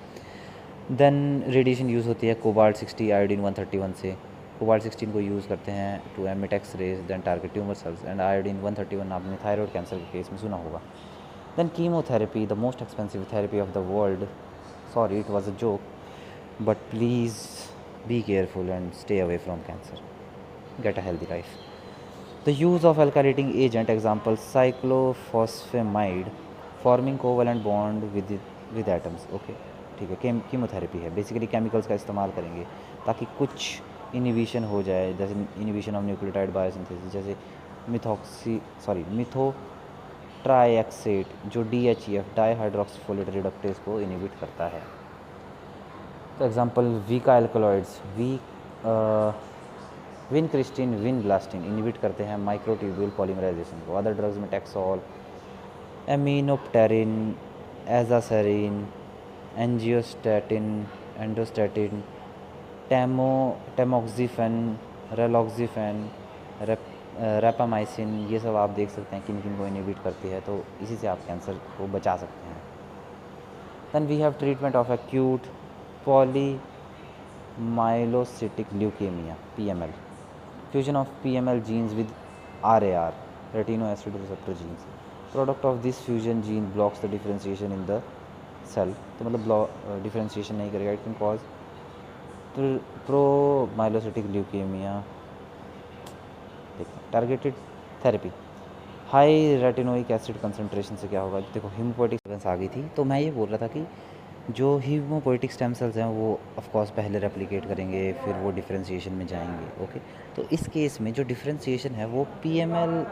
then radiation use होती है कोबाल्ट 60 आयोडीन 131 से। Cobalt 16 को use करते हैं to emit X rays then target tumour cells, and iodine 131 आपने thyroid cancer के केस में सुना होगा। Then chemotherapy, the most expensive therapy of the world. Sorry, it was a joke, but please be careful and stay away from cancer. Get a healthy life. The use of alkylating agent, example cyclophosphamide, forming covalent bond with atoms. Okay, ठीक है। Chemotherapy है, basically chemicals का इस्तेमाल करेंगे ताकि कुछ inhibition हो जाए, जैसे इनिबिशन ऑफ न्यूक्लियोटाइड बायोसिंथेसिस, जैसे मिथोट्राइएक्सेट जो DHEF डाईहाइड्रोक्सीफोलेट रिडक्टेज को इनिबिट करता है। तो example vinca alkaloids, vincristine, vinblastine inhibit करते हैं माइक्रोट्यूब्यूल पॉलीमराइजेशन को। अदर ड्रग्स में taxol, aminopterin, azaserine, angiostatin, endostatin, tamoxifen, raloxifene, rapamycin, ये सब आप देख सकते हैं किन किन को इनिबिट करती है। तो इसी से आप कैंसर को बचा सकते हैं। Then we have treatment of acute polymyelocytic leukemia PML, fusion of PML genes with RAR, retinoacid receptor genes. Product of this fusion gene blocks the differentiation in the cell, तो मतलब डिफ्रेंशिएशन नहीं करेगा। It can cause promyelocytic leukaemia. देखते हैं targeted therapy, high retinoic acid concentration से क्या होगा। देखो हीमोपोएटिक आ गई थी, तो मैं ये बोल रहा था कि जो हीमोपोएटिक स्टेम सेल्स हैं वो ऑफ कोर्स पहले रेप्लिकेट करेंगे, फिर वो डिफरेंशिएशन में जाएंगे। ओके, तो इस केस में जो डिफरेंशिएशन है वो PML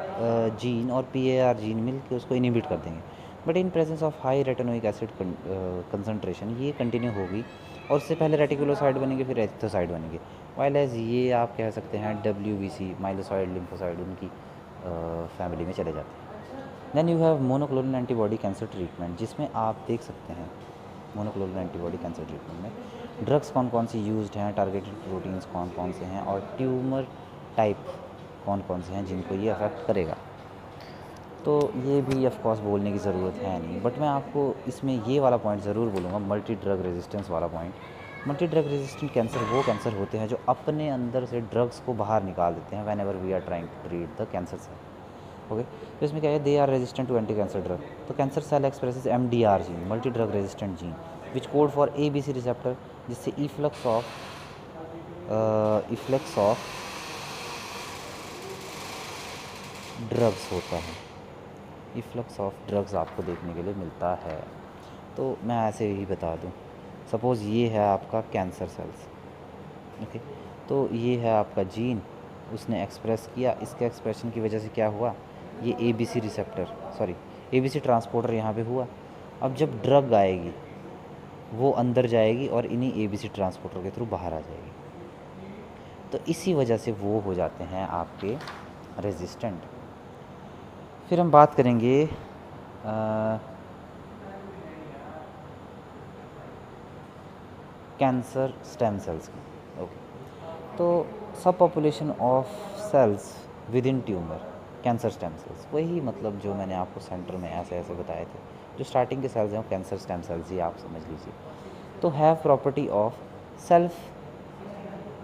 जीन और PAR जीन मिल के उसको इनिबिट कर देंगे। But in presence of high retinoic acid concentration ये कंटिन्यू होगी, और उससे पहले रेटिकुलोसाइड बनेंगे, फिर एरिथ्रोसाइड बनेंगे। वाइल एज ये आप कह सकते हैं WBC, माइलोसाइड लिम्फोसाइड, उनकी फैमिली में चले जाते हैं। Then you have monoclonal antibody cancer treatment, जिसमें आप देख सकते हैं मोनोक्लोनल एंटीबॉडी कैंसर ट्रीटमेंट में ड्रग्स कौन कौन सी यूज्ड हैं, टारगेटेड प्रोटीन्स कौन कौन से हैं, और ट्यूमर टाइप कौन कौन से हैं जिनको ये अफेक्ट करेगा। तो ये भी ऑफ कोर्स बोलने की ज़रूरत है नहीं, बट मैं आपको इसमें ये वाला पॉइंट ज़रूर बोलूँगा, मल्टी ड्रग रेजिस्टेंस वाला point. Multi drug resistant cancer वो कैंसर होते हैं जो अपने अंदर से ड्रग्स को बाहर निकाल देते हैं whenever we are trying to treat the cancer cell. Okay, तो इसमें क्या है, they are resistant to anti cancer drug. तो cancer cell expresses MDR gene, multi drug resistant gene, which code for ABC receptor, जिससे efflux of drugs होता है। Efflux of drugs आपको देखने के लिए मिलता है। तो मैं ऐसे ही बता दूं, सपोज़ ये है आपका कैंसर सेल्स। ओके, तो ये है आपका जीन, उसने एक्सप्रेस किया, इसके एक्सप्रेशन की वजह से क्या हुआ, ये ABC ट्रांसपोर्टर यहाँ पे हुआ। अब जब ड्रग आएगी वो अंदर जाएगी और इन्हीं ABC ट्रांसपोर्टर के थ्रू बाहर आ जाएगी। तो इसी वजह से वो हो जाते हैं आपके रेजिस्टेंट। फिर हम बात करेंगे कैंसर स्टेम सेल्स की। ओके, तो सब population of cells within tumour, cancer stem cells, वही मतलब जो मैंने आपको सेंटर में ऐसे ऐसे बताए थे। जो स्टार्टिंग के सेल्स हैं वो कैंसर स्टेम सेल्स ही आप समझ लीजिए। तो have property of self,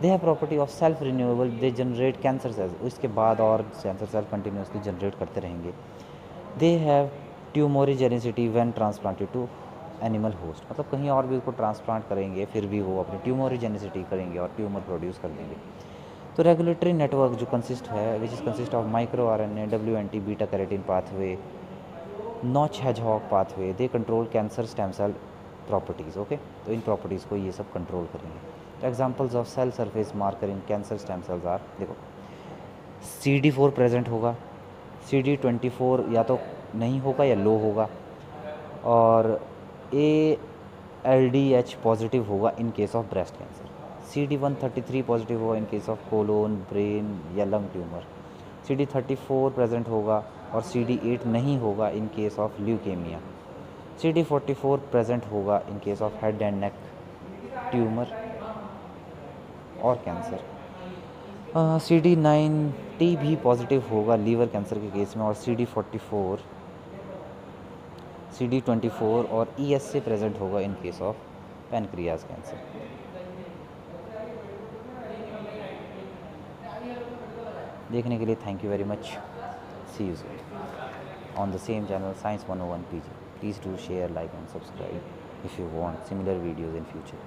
they have property of self renewable, they generate cancer cells, उसके बाद और कैंसर सेल कंटिन्यूसली जनरेट करते रहेंगे। They have tumorigenicity when transplanted to animal host, मतलब कहीं और भी उसको ट्रांसप्लांट करेंगे फिर भी वो अपनी ट्यूमोरिजेनिसिटी करेंगे और ट्यूमर प्रोड्यूस कर देंगे। तो रेगुलेटरी नेटवर्क जो कंसिस्ट है, which is consist of micro RNA, WNT, beta carotene pathway, notch hedgehog pathway, they control cancer stem cell properties. Okay, तो इन प्रॉपर्टीज़ को ये सब कंट्रोल करेंगे। तो examples of cell surface marker in cancer stem cells are, देखो CD4 present होगा, CD24 या तो नहीं होगा या लो होगा, और ALDH पॉजिटिव होगा in case of breast cancer, CD133 positive होगा in case of colon, brain या लंग ट्यूमर, CD34 प्रेजेंट होगा और CD8 नहीं होगा in case of leukaemia, CD44 present होगा in case of head and neck tumour और cancer, CD90 भी positive होगा लीवर कैंसर के केस में, और CD44, CD24 और ESA प्रेजेंट होगा in case of pancreas cancer. देखने के लिए thank you very much, see you soon on the same channel Science 101 PG। Please do share, like and subscribe if you want similar videos in future.